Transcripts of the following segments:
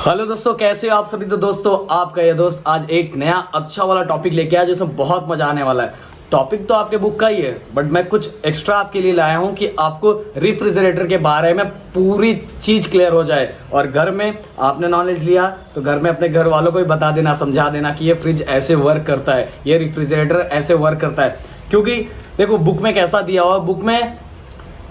Hello दोस्तों, कैसे हो आप सभी। तो दोस्तों, आपका ये दोस्त आज एक नया अच्छा वाला टॉपिक लेके आया जिसमें बहुत मजा आने वाला है। टॉपिक तो आपके बुक का ही है, बट मैं कुछ एक्स्ट्रा आपके लिए लाया हूं कि आपको रेफ्रिजरेटर के बारे में पूरी चीज क्लियर हो जाए। और घर में आपने नॉलेज लिया तो घर में अपने घर वालों को भी बता देना, समझा देना कि ये फ्रिज ऐसे वर्क करता है, ये रेफ्रिजरेटर ऐसे वर्क करता है। क्योंकि देखो, बुक में कैसा दिया हुआ है, बुक में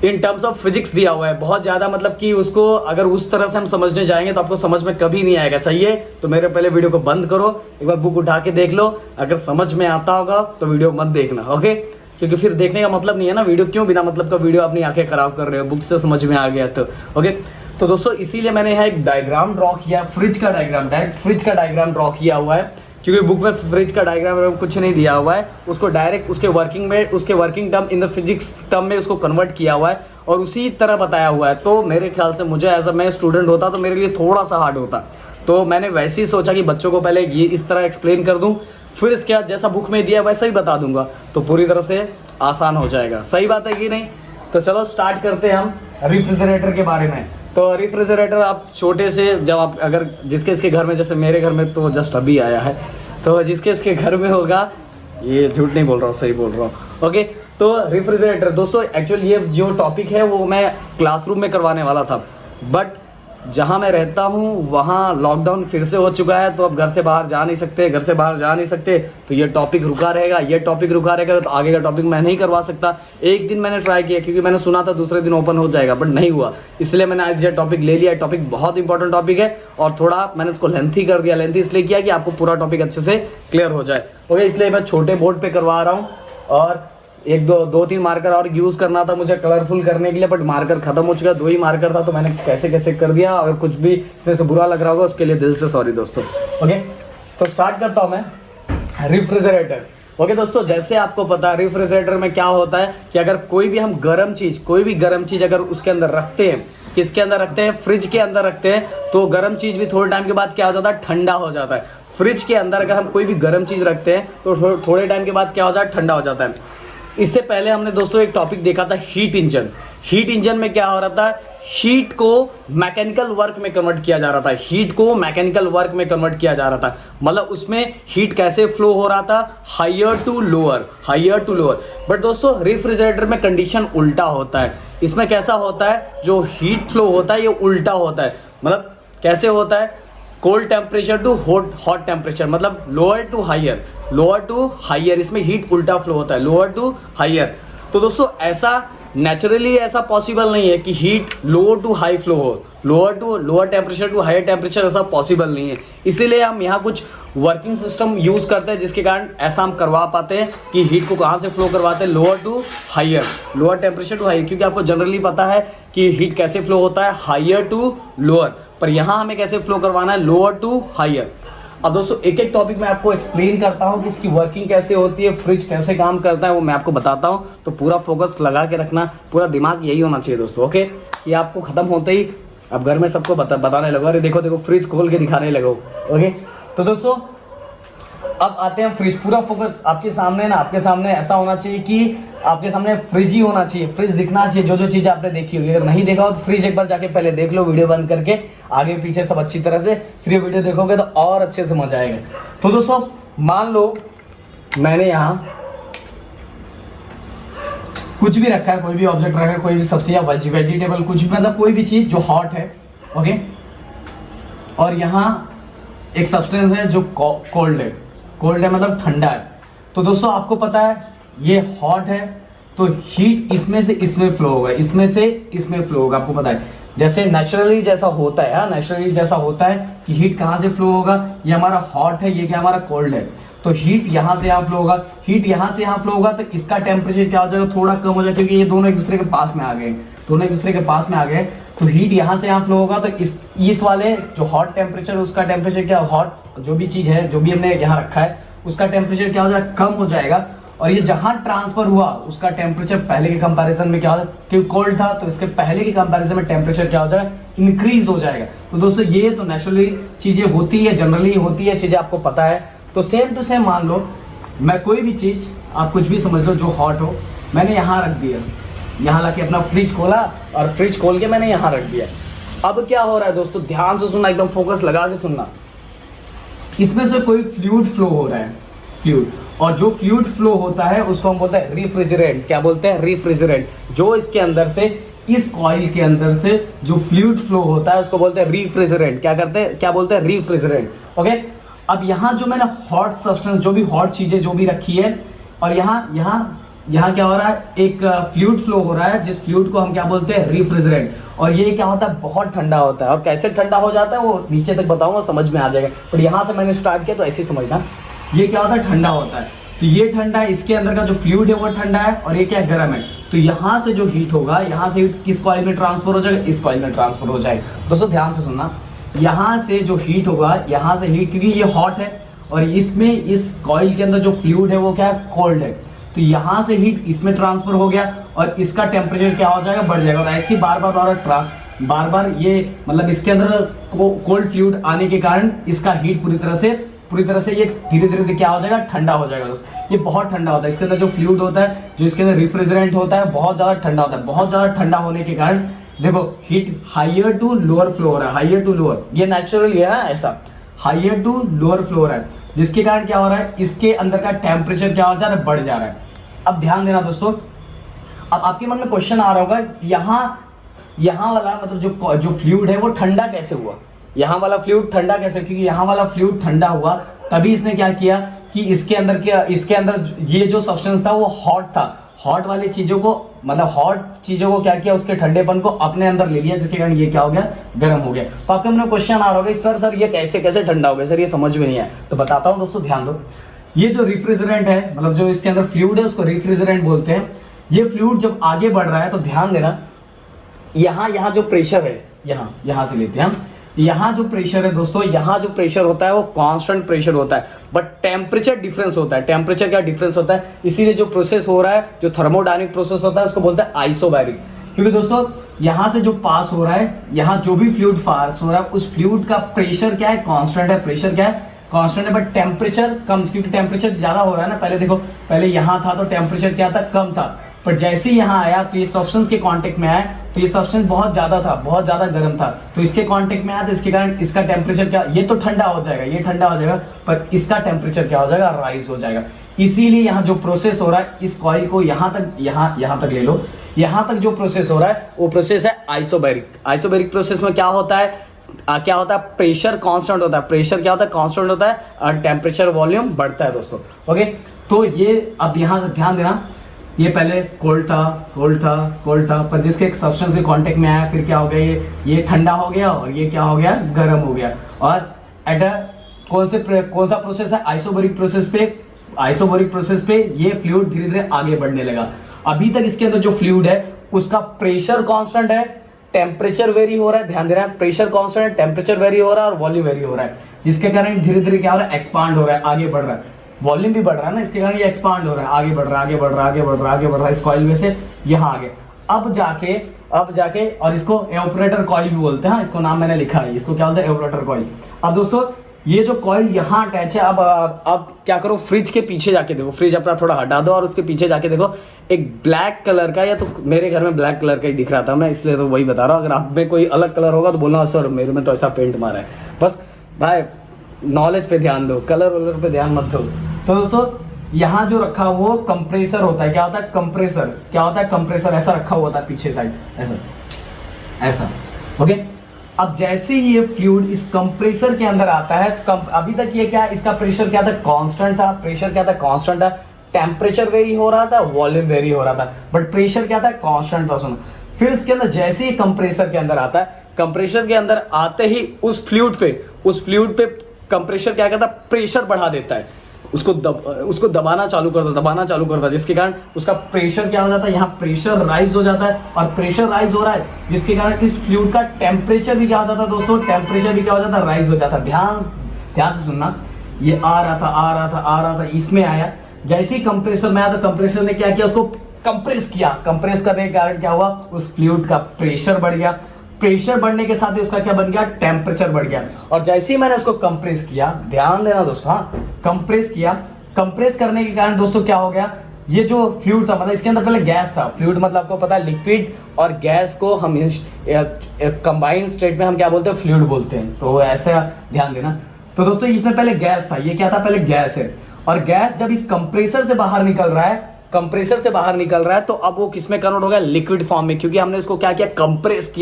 इन टर्म्स ऑफ फिजिक्स दिया हुआ है बहुत ज्यादा, मतलब कि उसको अगर उस तरह से हम समझने जाएंगे तो आपको समझ में कभी नहीं आएगा। चाहिए तो मेरे पहले वीडियो को बंद करो, एक बार बुक उठा के देख लो, अगर समझ में आता होगा तो वीडियो मत देखना, ओके। क्योंकि फिर देखने का मतलब नहीं है ना वीडियो, क्यों बिना मतलब का वीडियो अपनी आंखें खराब कर रहे हो, बुक से समझ में आ गया तो ओके। तो दोस्तों, इसीलिए मैंने यहाँ एक डायग्राम ड्रॉ किया, फ्रिज का डायग्राम, डायरेक्ट फ्रिज का डायग्राम ड्रॉ किया हुआ है। क्योंकि बुक में फ्रिज का डायग्राम कुछ नहीं दिया हुआ है, उसको डायरेक्ट उसके वर्किंग में, उसके working term in the physics term में उसको कन्वर्ट किया हुआ है और उसी तरह बताया हुआ है। तो मेरे ख्याल से मुझे एज अ मैं स्टूडेंट होता तो मेरे लिए थोड़ा सा हार्ड होता, तो मैंने वैसे ही सोचा कि बच्चों को पहले ये इस तरह एक्सप्लेन कर दूं, फिर इसके बाद जैसा बुक में दिया वैसा ही बता दूंगा, तो पूरी तरह से आसान हो जाएगा। सही बात है कि नहीं? तो चलो स्टार्ट करते हैं हम रेफ्रिजरेटर के बारे में। तो रेफ्रिजरेटर आप छोटे से, जब आप अगर जिसके इसके घर में, जैसे मेरे घर में तो जस्ट अभी आया है, तो जिसके इसके घर में होगा, ये झूठ नहीं बोल रहा हूँ, सही बोल रहा हूँ, ओके। तो रेफ्रिजरेटर दोस्तों, एक्चुअली ये जो टॉपिक है वो मैं क्लासरूम में करवाने वाला था, बट जहाँ मैं रहता हूँ वहाँ लॉकडाउन फिर से हो चुका है, तो अब घर से बाहर जा नहीं सकते, तो ये टॉपिक रुका रहेगा, तो आगे का टॉपिक मैं नहीं करवा सकता। एक दिन मैंने ट्राई किया क्योंकि मैंने सुना था दूसरे दिन ओपन हो जाएगा, बट नहीं हुआ, इसलिए मैंने आज ये टॉपिक ले लिया। टॉपिक बहुत इंपॉर्टेंट टॉपिक है और थोड़ा मैंने इसको लेंथी कर दिया। लेंथी इसलिए किया कि आपको पूरा टॉपिक अच्छे से क्लियर हो जाए, ओके। इसलिए मैं छोटे बोर्ड पे करवा रहा हूँ और एक दो तीन मार्कर और यूज़ करना था मुझे कलरफुल करने के लिए, बट मार्कर खत्म हो चुका, 2 ही मार्कर था, तो मैंने कैसे कर दिया। अगर कुछ भी इसमें से बुरा लग रहा होगा उसके लिए दिल से सॉरी दोस्तों, ओके। तो स्टार्ट करता हूँ मैं रेफ्रिजरेटर, ओके। दोस्तों, जैसे आपको पता है रेफ्रिजरेटर में क्या होता है कि अगर कोई भी गर्म चीज़ अगर उसके अंदर रखते हैं, किसके अंदर रखते हैं, फ्रिज के अंदर रखते हैं, तो गर्म चीज़ भी थोड़े टाइम के बाद क्या हो जाता है, ठंडा हो जाता है। फ्रिज के अंदर अगर हम कोई भी गर्म चीज़ रखते हैं तो थोड़े टाइम के बाद क्या हो जाता है, ठंडा हो जाता है। इससे पहले हमने दोस्तों एक टॉपिक देखा था, हीट इंजन में क्या हो रहा था, हीट को मैकेनिकल वर्क में कन्वर्ट किया जा रहा था, मतलब उसमें हीट कैसे फ्लो हो रहा था, हायर टू लोअर। बट दोस्तों, रेफ्रिजरेटर में कंडीशन उल्टा होता है। इसमें कैसा होता है, जो हीट फ्लो होता है ये उल्टा होता है। मतलब कैसे होता है, cold temperature to hot temperature, मतलब लोअर टू हायर, इसमें हीट उल्टा फ्लो होता है, लोअर टू हायर। तो दोस्तों, ऐसा नेचुरली ऐसा पॉसिबल नहीं है कि heat lower to high flow हो, lower temperature to higher temperature, ऐसा पॉसिबल नहीं है। इसीलिए हम यहाँ कुछ वर्किंग सिस्टम यूज करते हैं जिसके कारण ऐसा हम करवा पाते हैं कि हीट को कहाँ से फ्लो करवाते हैं, लोअर टेम्परेचर टू हायर, क्योंकि आपको जनरली पता है कि हीट कैसे फ्लो होता है, हायर टू लोअर, पर यहाँ हमें कैसे फ्लो करवाना है, लोअर टू हायर। अब दोस्तों, एक एक टॉपिक मैं आपको एक्सप्लेन करता हूँ कि इसकी वर्किंग कैसे होती है, फ्रिज कैसे काम करता है, वो मैं आपको बताता हूँ। तो पूरा फोकस लगा के रखना, पूरा दिमाग यही होना चाहिए दोस्तों, ओके। ये आपको खत्म होते ही अब घर में सबको बताने लगो, अरे देखो फ्रिज खोल के दिखाने लगो, ओके। तो दोस्तों, अब आते हैं फ्रिज। पूरा फोकस आपके सामने ना, आपके सामने ऐसा होना चाहिए कि आपके सामने फ्रिज ही होना चाहिए, फ्रिज दिखना चाहिए, जो चीज़ें आपने देखी होगी। अगर नहीं देखा हो तो फ्रिज एक बार जाके पहले देख लो, वीडियो बंद करके, आगे पीछे सब अच्छी तरह से, फिर वीडियो देखोगे तो और अच्छे से मजा आएगा। तो दोस्तों, मान लो मैंने यहाँ कुछ भी रखा है, कोई भी ऑब्जेक्ट रखा है, कोई भी सब्जी या वेजिटेबल, कुछ भी, मतलब कोई भी चीज़ जो हॉट है, ओके। और यहाँ एक सब्सटेंस है जो कोल्ड है, मतलब ठंडा है। तो दोस्तों, आपको पता है ये हॉट है, तो हीट इसमें से इसमें फ्लो होगा, इसमें से इसमें फ्लो होगा। आपको पता है जैसे नेचुरली जैसा होता है कि हीट कहाँ से फ्लो होगा, ये हमारा हॉट है, ये क्या हमारा कोल्ड है, तो हीट यहाँ से यहाँ फ्लो होगा, तो इसका टेम्परेचर क्या हो जाएगा, थोड़ा कम हो जाएगा, क्योंकि ये दोनों एक दूसरे के पास में आ गए, तो हीट यहाँ से यहाँ फ्लो होगा, तो इस वाले जो हॉट टेम्परेचर, उसका टेम्परेचर क्या, हॉट जो भी चीज़ है, जो भी हमने यहाँ रखा है, उसका टेम्परेचर क्या हो जाएगा, कम हो जाएगा। और ये जहां ट्रांसफर हुआ उसका टेम्परेचर पहले के कंपैरिजन में क्या होगा, क्योंकि कोल्ड था तो इसके पहले के कंपैरिजन में टेम्परेचर क्या हो जाएगा, इंक्रीज हो जाएगा। तो दोस्तों, ये तो नेचुरली चीजें होती है, जनरली होती है चीजें, आपको पता है। तो सेम टू सेम मान लो मैं कोई भी चीज, आप कुछ भी समझ लो जो हॉट हो, मैंने यहाँ रख दिया, यहाँ लाके अपना फ्रिज खोला और फ्रिज खोल के मैंने यहाँ रख दिया। अब क्या हो रहा है दोस्तों, ध्यान से सुनना, एकदम फोकस लगा के सुनना। इसमें से कोई फ्लूइड फ्लो हो रहा है, फ्लूइड, और जो फ्लूइड फ्लो होता है उसको हम बोलते हैं रेफ्रिजरेंट। क्या बोलते हैं? रेफ्रिजरेंट। जो इसके अंदर से, इस कॉइल के अंदर से जो फ्लूइड फ्लो होता है उसको बोलते हैं रेफ्रिजरेंट। क्या करते हैं? क्या बोलते हैं? रेफ्रिजरेंट। ओके। अब यहाँ जो मैंने हॉट सब्सटेंस, जो भी हॉट चीजें जो भी रखी है, और यहाँ क्या हो रहा है, एक फ्लूइड फ्लो हो रहा है, जिस फ्लूइड को हम क्या बोलते हैं? रेफ्रिजरेंट। और ये क्या होता है? बहुत ठंडा होता है। और कैसे ठंडा हो जाता है वो नीचे तक बताऊंगा, समझ में आ जाएगा, बट यहाँ से मैंने स्टार्ट किया तो ऐसे ही समझना। ये क्या होता है? ठंडा होता है। तो ये ठंडा है, इसके अंदर का जो फ्लूइड है वो ठंडा है, और ये क्या? गर्म है। तो यहाँ से जो हीट होगा, यहाँ से हीट किस कॉइल में ट्रांसफर हो जाएगा? इस कॉइल में ट्रांसफर हो जाएगा। दोस्तों ध्यान से सुनना, यहाँ से जो हीट होगा, यहाँ से हीट, क्योंकि ये हॉट है और इसमें, इस कॉइल के अंदर जो फ्लूइड है वो क्या है? कोल्ड है। तो यहाँ से हीट इसमें ट्रांसफर हो गया और इसका टेम्परेचर क्या हो जाएगा? बढ़ जाएगा। और ऐसे ही बार बार ये मतलब इसके अंदर कोल्ड फ्लूइड आने के कारण इसका हीट पूरी तरह से ये धीरे धीरे क्या हो जाएगा? ठंडा हो जाएगा दोस्तों। ये बहुत ठंडा होता है। इसके अंदर जो फ्लूइड होता है, जो इसके अंदर रेफ्रिजरेंट होता है, बहुत ज्यादा ठंडा होता है। बहुत ज्यादा ठंडा होने के कारण देखो heat higher to lower flow हो रहा है, हाइयर टू लोअर, ये नेचुरल ये है ऐसा, हाइयर टू लोअर फ्लो हो रहा है, जिसके कारण क्या हो रहा है? इसके अंदर का टेम्परेचर क्या हो जा रहा है? बढ़ जा रहा है। अब ध्यान देना दोस्तों, अब आपके मन में क्वेश्चन आ रहा होगा, यहाँ वाला मतलब जो फ्लूइड है वो ठंडा कैसे हुआ? यहाँ वाला फ्लूइड ठंडा कैसे? क्योंकि यहाँ वाला फ्लूइड ठंडा हुआ तभी इसने क्या किया कि इसके अंदर ये जो सब्सटेंस था वो हॉट था। हॉट वाली चीजों को, मतलब हॉट चीजों को क्या किया? उसके ठंडेपन को अपने अंदर ले लिया, जिसके कारण ये क्या हो गया? गर्म हो गया। तो आपके मन में क्वेश्चन आ रहा होगा, सर ये कैसे ठंडा हो गया सर, ये समझ में नहीं आया। तो बताता हूँ दोस्तों, ध्यान दो। ये जो रेफ्रिजरेंट है, मतलब जो इसके अंदर फ्लूइड है उसको रेफ्रिजरेंट बोलते हैं। ये फ्लूइड जब आगे बढ़ रहा है तो ध्यान देना, यहाँ जो प्रेशर है, यहाँ से लेते हैं हम, यहाँ जो प्रेशर है दोस्तों, यहाँ जो प्रेशर होता है वो कांस्टेंट प्रेशर होता है, बट टेम्परेचर डिफरेंस होता है। टेम्परेचर क्या डिफरेंस होता है? इसीलिए जो प्रोसेस हो रहा है, जो थर्मोडायनेमिक प्रोसेस होता है, उसको बोलते हैं आइसोबैरिक। क्योंकि दोस्तों यहाँ से जो पास हो रहा है, यहाँ जो भी फ्लूइड पास हो रहा है, उस फ्लूइड का प्रेशर क्या है? कांस्टेंट है। प्रेशर क्या है? कांस्टेंट है, बट टेम्परेचर कम, क्योंकि टेम्परेचर ज्यादा हो रहा है ना। पहले देखो, पहले यहाँ था तो टेम्परेचर क्या था? कम था, पर जैसे ही यहाँ आया तो ये सब्सटेंस के कांटेक्ट में आया तो ये सब्सटेंस बहुत ज्यादा था, बहुत ज्यादा गर्म था, तो इसके कांटेक्ट में आया तो इसके कारण इसका टेम्परेचर क्या? ये तो ठंडा हो जाएगा, ये ठंडा हो जाएगा, पर इसका टेम्परेचर क्या हो जाएगा? राइज हो जाएगा। इसीलिए यहाँ जो प्रोसेस हो रहा है, इस कॉइल को यहाँ तक ले लो, यहाँ तक जो प्रोसेस हो रहा है वो प्रोसेस है आइसोबैरिक। आइसोबैरिक प्रोसेस में क्या होता है? प्रेशर कांस्टेंट होता है। प्रेशर क्या होता है? कांस्टेंट होता है, और टेम्परेचर वॉल्यूम बढ़ता है दोस्तों। ओके, तो ये अब यहाँ से ध्यान देना, ये पहले कोल्ड था, पर जिसके एक सब्सटेंस के कांटेक्ट में आया, फिर क्या हो गया? ये ठंडा हो गया और ये क्या हो गया? गर्म हो गया। और एट कौन सा प्रोसेस है? आइसोबैरिक प्रोसेस पे ये फ्लूइड धीरे धीरे आगे बढ़ने लगा। अभी तक इसके अंदर जो फ्लूइड है उसका प्रेशर कांस्टेंट है, टेम्परेचर वेरी हो रहा है। ध्यान देना, प्रेशर कांस्टेंट है, टेम्परेचर वेरी हो रहा है और वॉल्यूम वेरी हो रहा है, जिसके कारण धीरे धीरे क्या हो रहा है? एक्सपांड हो रहा है, आगे बढ़ रहा है। वॉल्यूम भी बढ़ रहा है ना, इसके कारण ये एक्सपांड हो रहा है, आगे बढ़ रहा है इस कॉइल में से यहाँ आगे। अब जाके और इसको एवापोरेटर कॉइल भी बोलते हैं। इसको नाम मैंने लिखा है, इसको क्या बोलते हैं? Evaporator coil. अब दोस्तों ये जो कॉइल यहाँ अटैच है, अब क्या करो, फ्रिज के पीछे जाके देखो, फ्रिज अपना थोड़ा हटा दो और उसके पीछे जाके देखो, एक ब्लैक कलर का, या तो मेरे घर में ब्लैक कलर का ही दिख रहा था मैं, इसलिए तो वही बता रहा हूँ। अगर आप में कोई अलग कलर होगा तो बोलना सर मेरे में तो ऐसा पेंट मारा है। बस भाई नॉलेज पे ध्यान दो, कलर वलर पे ध्यान मत दो। तो दोस्तों यहाँ जो रखा वो कंप्रेसर होता है। क्या होता है? कंप्रेसर। क्या होता है? कंप्रेसर। ऐसा रखा हुआ था पीछे साइड, ऐसा। ओके, अब जैसे ही ये फ्लूइड इस कंप्रेसर के अंदर आता है तो अभी तक ये क्या, इसका प्रेशर क्या था? कांस्टेंट था। प्रेशर क्या था? कांस्टेंट था। टेम्परेचर वेरी हो रहा था, वॉल्यूम वेरी हो रहा था, बट प्रेशर क्या था? कांस्टेंट था। सुनो, फिर इसके अंदर जैसे ही कंप्रेसर के अंदर आता है, कंप्रेसर के अंदर आते ही उस फ्लूइड पे कंप्रेसर क्या करता? प्रेशर बढ़ा देता है, उसको दबाना चालू करता, जिसके कारण उसका प्रेशर क्या हो जाता है? यहाँ प्रेशर राइज हो जाता है, और प्रेशर राइज हो रहा है जिसके कारण इस फ्लूइड का टेम्परेचर भी क्या हो जाता है दोस्तों? टेम्परेचर भी क्या हो जाता है? राइज हो जाता है। ध्यान से सुनना, ये आ रहा था, इसमें आया, जैसे ही कंप्रेसर में आया तो कंप्रेसर ने क्या किया? उसको कंप्रेस किया। कंप्रेस करने के कारण क्या हुआ? उस फ्लूइड का प्रेशर बढ़ गया। प्रेशर बढ़ने के साथ ही उसका क्या बन गया? टेम्परेचर बढ़ गया। और जैसे ही मैंने उसको कंप्रेस किया, ध्यान देना दोस्तों, हाँ, कंप्रेस किया, कंप्रेस करने के कारण दोस्तों क्या हो गया? ये जो फ्लूइड था मतलब इसके अंदर पहले गैस था। फ्लूइड मतलब आपको पता है लिक्विड और गैस को हम कंबाइंड स्टेट में हम क्या बोलते हैं, फ्लूइड बोलते हैं। तो ऐसा ध्यान देना। तो दोस्तों इसमें पहले गैस था, ये क्या था, पहले गैस है। और गैस जब इस कंप्रेसर से बाहर निकल रहा है, कंप्रेसर से बाहर निकल रहा है, तो अब वो किस में कन्वर्ट हो गया, लिक्विड फॉर्म में, क्योंकि हमने इसको क्या किया, कंप्रेस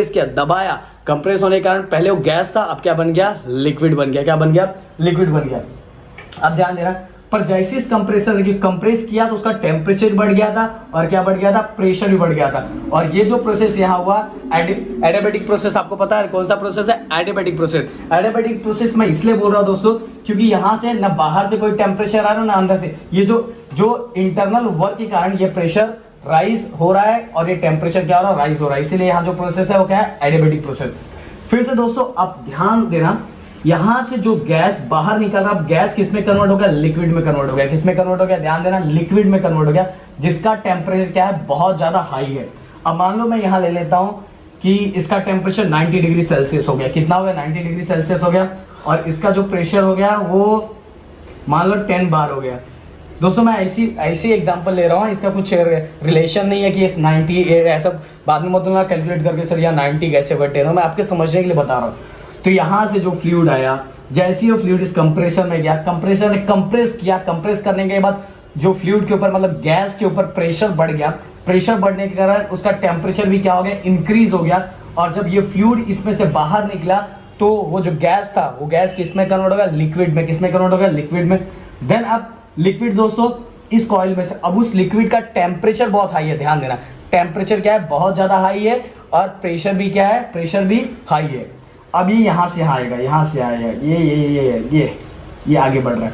किया, दबाया। कंप्रेस होने के कारण पहले वो गैस था, अब क्या बन गया, लिक्विड बन गया। क्या बन गया, लिक्विड बन गया। अब ध्यान देना, पर जैसे इस कंप्रेसर देखिए कंप्रेस किया तो उसका टेम्परेचर बढ़ गया था और क्या बढ़ गया था, प्रेशर भी बढ़ गया था। और ये जो प्रोसेस यहाँ हुआ एडियाबैटिक प्रोसेस, आपको पता है कौन सा प्रोसेस है, एडियाबैटिक प्रोसेस। एडियाबैटिक प्रोसेस मैं इसलिए बोल रहा हूँ दोस्तों क्योंकि यहाँ से ना बाहर से कोई टेम्परेचर आ रहा है ना अंदर से, ये जो इंटरनल वर्क के कारण ये प्रेशर राइज हो रहा है और ये टेम्परेचर क्या हो रहा है, राइज हो रहा है। इसीलिए यहाँ जो प्रोसेस है वो क्या है, एडियाबैटिक प्रोसेस। फिर से दोस्तों आप ध्यान देना, यहां से जो गैस बाहर निकल रहा है, गैस किस में कन्वर्ट हो गया, लिक्विड में कन्वर्ट हो गया। किस में कन्वर्ट हो गया, ध्यान देना, लिक्विड में कन्वर्ट हो गया, जिसका टेम्परेचर क्या है, बहुत ज्यादा हाई है। अब मान लो मैं यहां ले लेता हूं कि इसका टेम्परेचर 90 डिग्री सेल्सियस हो गया। कितना हो गया, 90 डिग्री सेल्सियस हो गया। और इसका जो प्रेशर हो गया वो मान लो 10 बार हो गया। दोस्तों मैं ऐसी एग्जांपल ले रहा हूँ, इसका कुछ रिलेशन नहीं है कि इस 90 ऐसा बाद में मतलब कैलकुलेट करके सर यहाँ 90 कैसे हुआ 10, मैं आपके समझने के लिए बता रहा हूँ। तो यहाँ से जो फ्लूइड आया, जैसे ही वो फ्लूइड इस कंप्रेसर में गया, कंप्रेसर ने कंप्रेस किया, कंप्रेस करने के बाद जो फ्लूइड के ऊपर मतलब गैस के ऊपर प्रेशर बढ़ गया। प्रेशर बढ़ने के कारण उसका टेम्परेचर भी क्या हो गया, इंक्रीज हो गया। और जब ये फ्लूइड इसमें से बाहर निकला तो वो जो गैस था वो गैस किस में कन्वर्ट हो गया, लिक्विड में। किस में कन्वर्ट हो गया, लिक्विड में। देन अब लिक्विड दोस्तों इस कॉइल में से, अब उस लिक्विड का टेम्परेचर बहुत हाई है, ध्यान देना, टेम्परेचर क्या है, बहुत ज्यादा हाई है। और प्रेशर भी क्या है, प्रेशर भी हाई है। अब ये यहाँ से आएगा, यहाँ से आएगा, ये आगे बढ़ रहा है।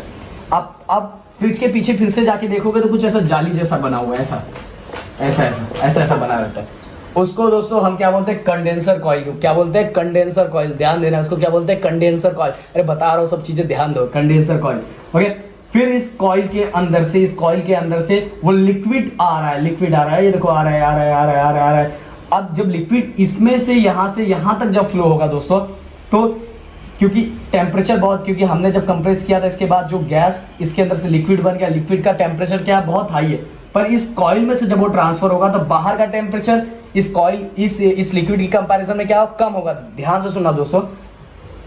अब फ्रिज के पीछे फिर से जाके देखोगे तो कुछ ऐसा जाली जैसा बना हुआ है, ऐसा बना रहता है। उसको दोस्तों हम क्या बोलते हैं, कंडेंसर कॉइल। क्या बोलते हैं, कंडेंसर कॉइल। ध्यान देना, उसको क्या बोलते हैं, कंडेंसर कॉइल। अरे बता रहा हूँ सब चीजें, ध्यान दो, कंडेंसर कॉइल। ओके, फिर इस कॉइल के अंदर से वो लिक्विड आ रहा है, ये देखो आ रहा है। अब जब लिक्विड इसमें से यहां तक जब फ्लो होगा दोस्तों, तो क्योंकि टेम्परेचर बहुत, क्योंकि हमने जब कंप्रेस किया था इसके बाद जो गैस इसके अंदर से लिक्विड बन गया, लिक्विड का टेम्परेचर क्या है, बहुत हाई है। पर इस कॉइल में से जब वो ट्रांसफर होगा तो बाहर का टेम्परेचर इस कॉइल इस लिक्विड की कंपैरिजन में क्या कम होगा। ध्यान से सुनना दोस्तों,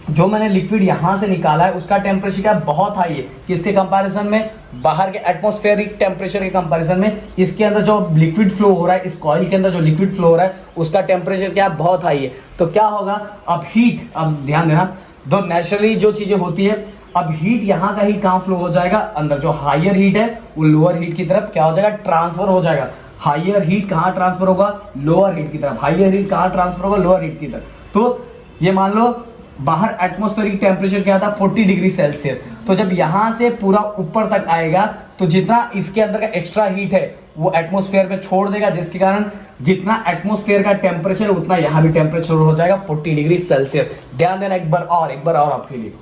जो मैंने लिक्विड यहां से निकाला है उसका टेम्परेचर क्या बहुत हाई है किसके कंपैरिजन में, बाहर के एटमॉस्फेरिक टेम्परेचर के कंपैरिजन में। इसके अंदर जो लिक्विड फ्लो हो रहा है, इस कॉइल के अंदर जो लिक्विड फ्लो हो रहा है उसका टेम्परेचर क्या बहुत हाई है। तो क्या होगा, अब हीट, अब ध्यान देना, दो नेचुरली जो चीजें होती है, अब हीट यहाँ का हीट कहाँ फ्लो हो जाएगा, अंदर। जो हायर हीट है वो लोअर हीट की तरफ क्या हो जाएगा, ट्रांसफर हो जाएगा। हायर हीट कहाँ ट्रांसफर होगा, लोअर हीट की तरफ। हायर हीट कहाँ ट्रांसफर होगा, लोअर हीट की तरफ। तो ये मान लो बाहर एटमॉस्फेरिक टेम्परेचर क्या था, 40 डिग्री सेल्सियस। तो जब यहां से पूरा ऊपर तक आएगा तो जितना इसके अंदर का एक्स्ट्रा हीट है वो एटमॉस्फेयर पे छोड़ देगा, जिसके कारण जितना एटमॉस्फेयर का टेम्परेचर उतना यहाँ भी टेम्परेचर हो जाएगा 40 डिग्री सेल्सियस। ध्यान देना एक बार और आपके लिए,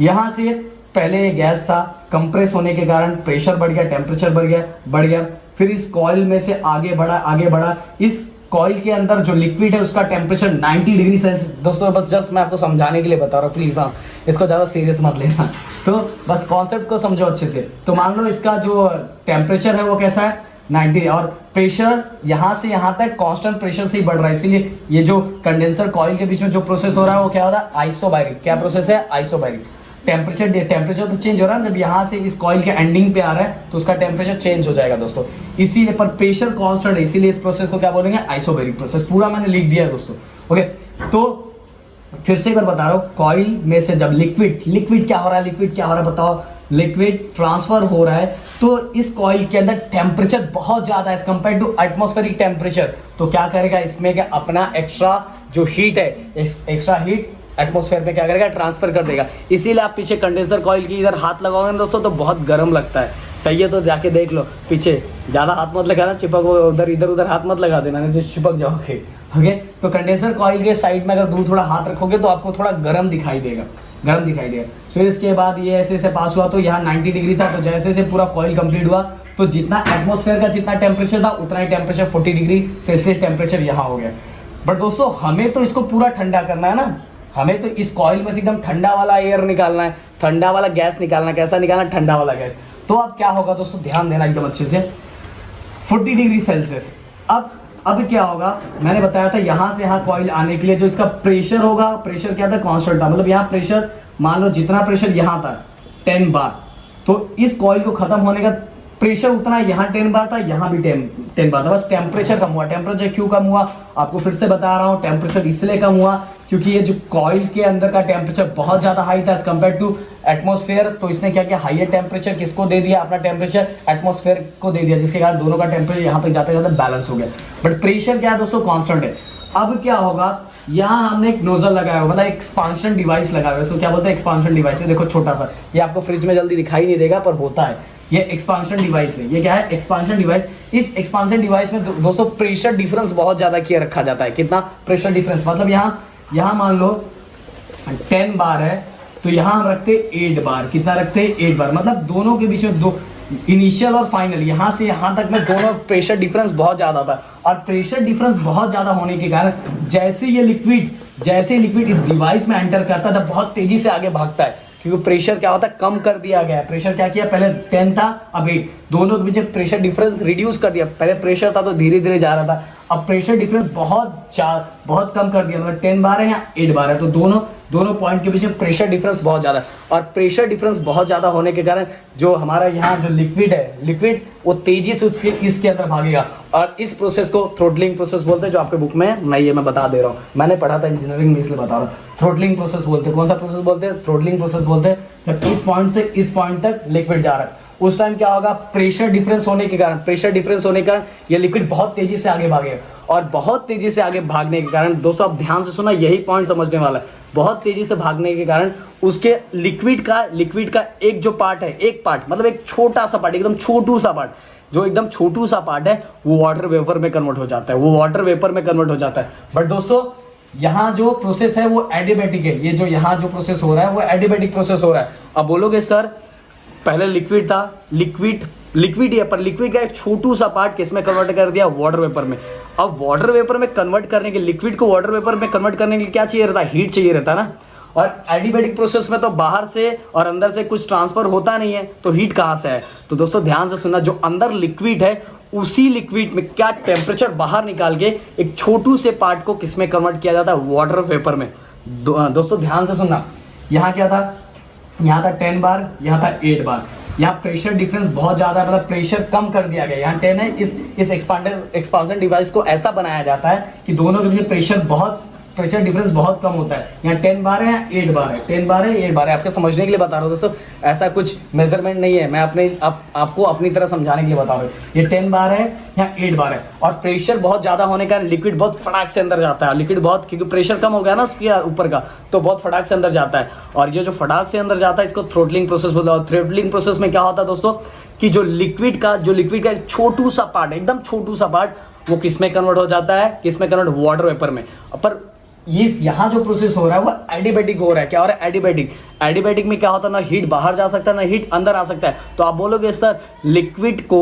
यहां से पहले गैस था, कंप्रेस होने के कारण प्रेशर बढ़ गया, टेम्परेचर बढ़ गया। फिर इस कॉइल में से आगे बढ़ा, इस कॉइल के अंदर जो लिक्विड है उसका टेम्परेचर 90 डिग्री सेल्सियस। दोस्तों बस जस्ट मैं आपको समझाने के लिए बता रहा हूँ, प्लीज हाँ इसको ज़्यादा सीरियस मत लेना। तो बस कॉन्सेप्ट को समझो अच्छे से। तो मान लो इसका जो टेम्परेचर है वो कैसा है, 90, और प्रेशर यहाँ से यहाँ तक कांस्टेंट प्रेशर से ही बढ़ रहा है। इसीलिए ये जो कंडेंसर कॉइल के बीच में जो प्रोसेस हो रहा है वो क्या होता है, आइसोबैरिक। क्या प्रोसेस है, आइसोबैरिक। टेम्परेचर तो चेंज हो रहा है, जब यहाँ से इस कॉइल के एंडिंग पे आ रहा है तो उसका टेम्परेचर चेंज हो जाएगा दोस्तों। इसीलिए पर प्रेशर कांस्टेंट है, इसीलिए इस प्रोसेस को क्या बोलेंगे, आइसोबैरिक प्रोसेस। पूरा मैंने लिख दिया है दोस्तों। ओके, तो फिर से एक बार बता रहा हूँ, कॉइल में से जब लिक्विड क्या हो रहा है, बताओ, लिक्विड ट्रांसफर हो रहा है, तो इस कॉइल के अंदर टेम्परेचर बहुत ज्यादा है as compare to atmospheric temperature. तो क्या करेगा, इसमें क्या अपना एक्स्ट्रा जो हीट है, एक्स्ट्रा हीट एटमॉस्फेयर पे क्या करेगा, ट्रांसफर कर देगा। इसीलिए आप पीछे कंडेंसर कॉइल की इधर हाथ लगाओगे ना दोस्तों तो बहुत गर्म लगता है। चाहिए तो जाके देख लो पीछे, ज़्यादा हाथ मत लगाना, चिपक उधर इधर उधर हाथ मत लगा देना, नहीं तो चिपक जाओगे। ओके, तो कंडेंसर कॉइल के साइड में अगर दूर थोड़ा हाथ रखोगे तो आपको थोड़ा गर्म दिखाई देगा। फिर इसके बाद ये ऐसे पास हुआ तो यहाँ 90 डिग्री था, तो जैसे जैसे पूरा कॉइल कंप्लीट हुआ तो जितना एटमॉस्फेयर का जितना टेम्परेचर था उतना ही टेम्परेचर 40 डिग्री सेल्सियस टेम्परेचर यहाँ हो गया। बट दोस्तों हमें तो इसको पूरा ठंडा करना है ना, हमें तो इस कॉइल में से एकदम ठंडा वाला एयर निकालना है, ठंडा वाला गैस निकालना। कैसा निकालना, ठंडा वाला गैस। तो अब क्या होगा दोस्तों, ध्यान देना एकदम अच्छे से, 40 डिग्री सेल्सियस। अब क्या होगा, मैंने बताया था यहाँ से यहाँ कॉइल आने के लिए जो इसका प्रेशर होगा, प्रेशर क्या था, कांस्टेंट था, मतलब यहाँ प्रेशर मान लो जितना प्रेशर यहाँ था 10 बार, तो इस कॉइल को खत्म होने का प्रेशर उतना यहाँ 10 बार था, यहाँ भी 10 बार था, बस टेम्परेचर कम हुआ। टेम्परेचर क्यों कम हुआ, आपको फिर से बता रहा हूँ, टेम्परेचर इसलिए कम हुआ क्योंकि ये जो कॉइल के अंदर का टेम्परेचर बहुत ज़्यादा हाई था एज कम्पेयर टू एटमॉस्फेयर, तो इसने क्या किया, हाइयर टेम्परेचर किसको दे दिया, अपना टेम्परेचर एटमॉस्फेयर को दे दिया, जिसके कारण दोनों का टेम्परेचर यहाँ पे जाते जाते बैलेंस हो गया। बट प्रेशर क्या है दोस्तों, कांस्टेंट है। अब क्या होगा, यहाँ हमने एक नोजल लगाया हुआ, मतलब एक्सपांशन डिवाइस लगाया हुआ, इसको क्या बोलते हैं, एक्सपांशन डिवाइस है। देखो छोटा सा, ये आपको फ्रिज में जल्दी दिखाई नहीं देगा पर होता है, ये एक्सपांशन डिवाइस है। ये क्या है, एक्सपांशन डिवाइस। इस एक्सपांशन डिवाइस में दोस्तों प्रेशर डिफरेंस बहुत ज्यादा किया रखा जाता है। कितना प्रेशर डिफरेंस, मतलब यहाँ मान लो 10 बार है तो यहाँ हम रखते 8 बार। कितना रखते हैं, 8 बार, मतलब दोनों के बीच में दो इनिशियल और फाइनल, यहाँ से यहाँ तक में दोनों प्रेशर डिफरेंस बहुत ज़्यादा था। और प्रेशर डिफरेंस बहुत ज़्यादा होने के कारण जैसे लिक्विड इस डिवाइस में एंटर करता था, बहुत तेजी से आगे भागता है, क्योंकि प्रेशर क्या होता है, कम कर दिया गया है। प्रेशर क्या किया, पहले 10 था अब 8, दोनों के बीच प्रेशर डिफरेंस रिड्यूस कर दिया। पहले प्रेशर था तो धीरे धीरे जा रहा था, अब प्रेशर डिफरेंस बहुत कम कर दिया, मतलब 10 बार है या 8 बार है, तो दोनों पॉइंट के बीच में प्रेशर डिफरेंस बहुत ज़्यादा है। और प्रेशर डिफरेंस बहुत ज़्यादा होने के कारण जो हमारा यहाँ जो लिक्विड वो तेजी से उसके इसके अंदर भागेगा, और इस प्रोसेस को थ्रोटलिंग प्रोसेस बोलते हैं, जो आपके बुक में नहीं है, मैं बता दे रहा हूँ, मैंने पढ़ा था इंजीनियरिंग में इसलिए बता रहा हूँ। थ्रोटलिंग प्रोसेस बोलते हैं। कौन सा प्रोसेस बोलते हैं, थ्रोटलिंग प्रोसेस बोलते हैं। जब इस पॉइंट से इस पॉइंट तक लिक्विड जा रहा है, उस टाइम क्या होगा, प्रेशर डिफरेंस होने के कारण ये लिक्विड बहुत तेजी से आगे भागेगा, और बहुत तेजी से आगे भागने के कारण दोस्तों आप ध्यान से सुना, यही पॉइंट समझने वाला है। बहुत तेजी से भागने के कारण उसके लिक्विड का एक जो पार्ट है, एक पार्ट मतलब एक छोटा सा पार्ट, एकदम छोटू सा पार्ट, जो एकदम छोटू सा पार्ट है, वो वाटर वेपर में कन्वर्ट हो जाता है। बट दोस्तों यहाँ जो प्रोसेस है वो एडियाबैटिक है। ये जो यहाँ जो प्रोसेस हो रहा है वो एडियाबैटिक प्रोसेस हो रहा है। अब बोलोगे सर पहले लिक्विड था, लिक्विड है, पर लिक्विड का एक छोटू सा पार्ट किसमें कन्वर्ट कर दिया, वाटर वेपर में। अब वाटर वेपर में कन्वर्ट करने के, लिक्विड को वाटर वेपर में कन्वर्ट करने के लिए क्या चाहिए रहता है, हीट चाहिए रहता है ना। और एडियाबैटिक प्रोसेस में तो बाहर से और अंदर से कुछ ट्रांसफर होता नहीं है, तो हीट कहाँ से है। तो दोस्तों ध्यान से सुनना, जो अंदर लिक्विड है उसी लिक्विड में क्या टेम्परेचर बाहर निकाल के एक छोटू से पार्ट को किसमें कन्वर्ट किया जाता है, वाटर वेपर में। दोस्तों ध्यान से सुनना, यहाँ क्या था, यहाँ था 10 बार, यहाँ था 8 बार। यहाँ प्रेशर डिफरेंस बहुत ज़्यादा है, मतलब प्रेशर कम कर दिया गया। यहाँ 10 है, इस एक्सपांशन डिवाइस को ऐसा बनाया जाता है कि दोनों के बीच प्रेशर डिफरेंस बहुत कम होता है। यहाँ 10 बार है या 8 बार है, 10 बार है 8 बार है, आपके समझने के लिए बता रहा हूँ दोस्तों, ऐसा कुछ मेजरमेंट नहीं है, मैं आपको अपनी तरह समझाने के लिए बता रहा हूँ। ये 10 बार है या 8 बार है, और प्रेशर बहुत ज़्यादा होने का लिक्विड बहुत फटाक से अंदर जाता है। लिक्विड बहुत, क्योंकि प्रेशर कम हो गया ना उसके ऊपर का, तो बहुत फटाक से अंदर जाता है। और ये जो फटाक से अंदर जाता है इसको थ्रोटलिंग प्रोसेस बोलते हैं। और थ्रोटलिंग प्रोसेस में क्या होता है दोस्तों, कि जो लिक्विड का एक छोटू सा पार्ट, एकदम छोटू सा पार्ट, वो किस में कन्वर्ट हो जाता है, किस में कन्वर्ट, वाटर वेपर में। पर ये यहाँ जो प्रोसेस हो रहा है वो एडियाबैटिक हो रहा है। क्या हो रहा है, एडियाबैटिक में क्या होता है, ना हीट बाहर जा सकता है ना हीट अंदर आ सकता है। तो आप बोलोगे सर लिक्विड को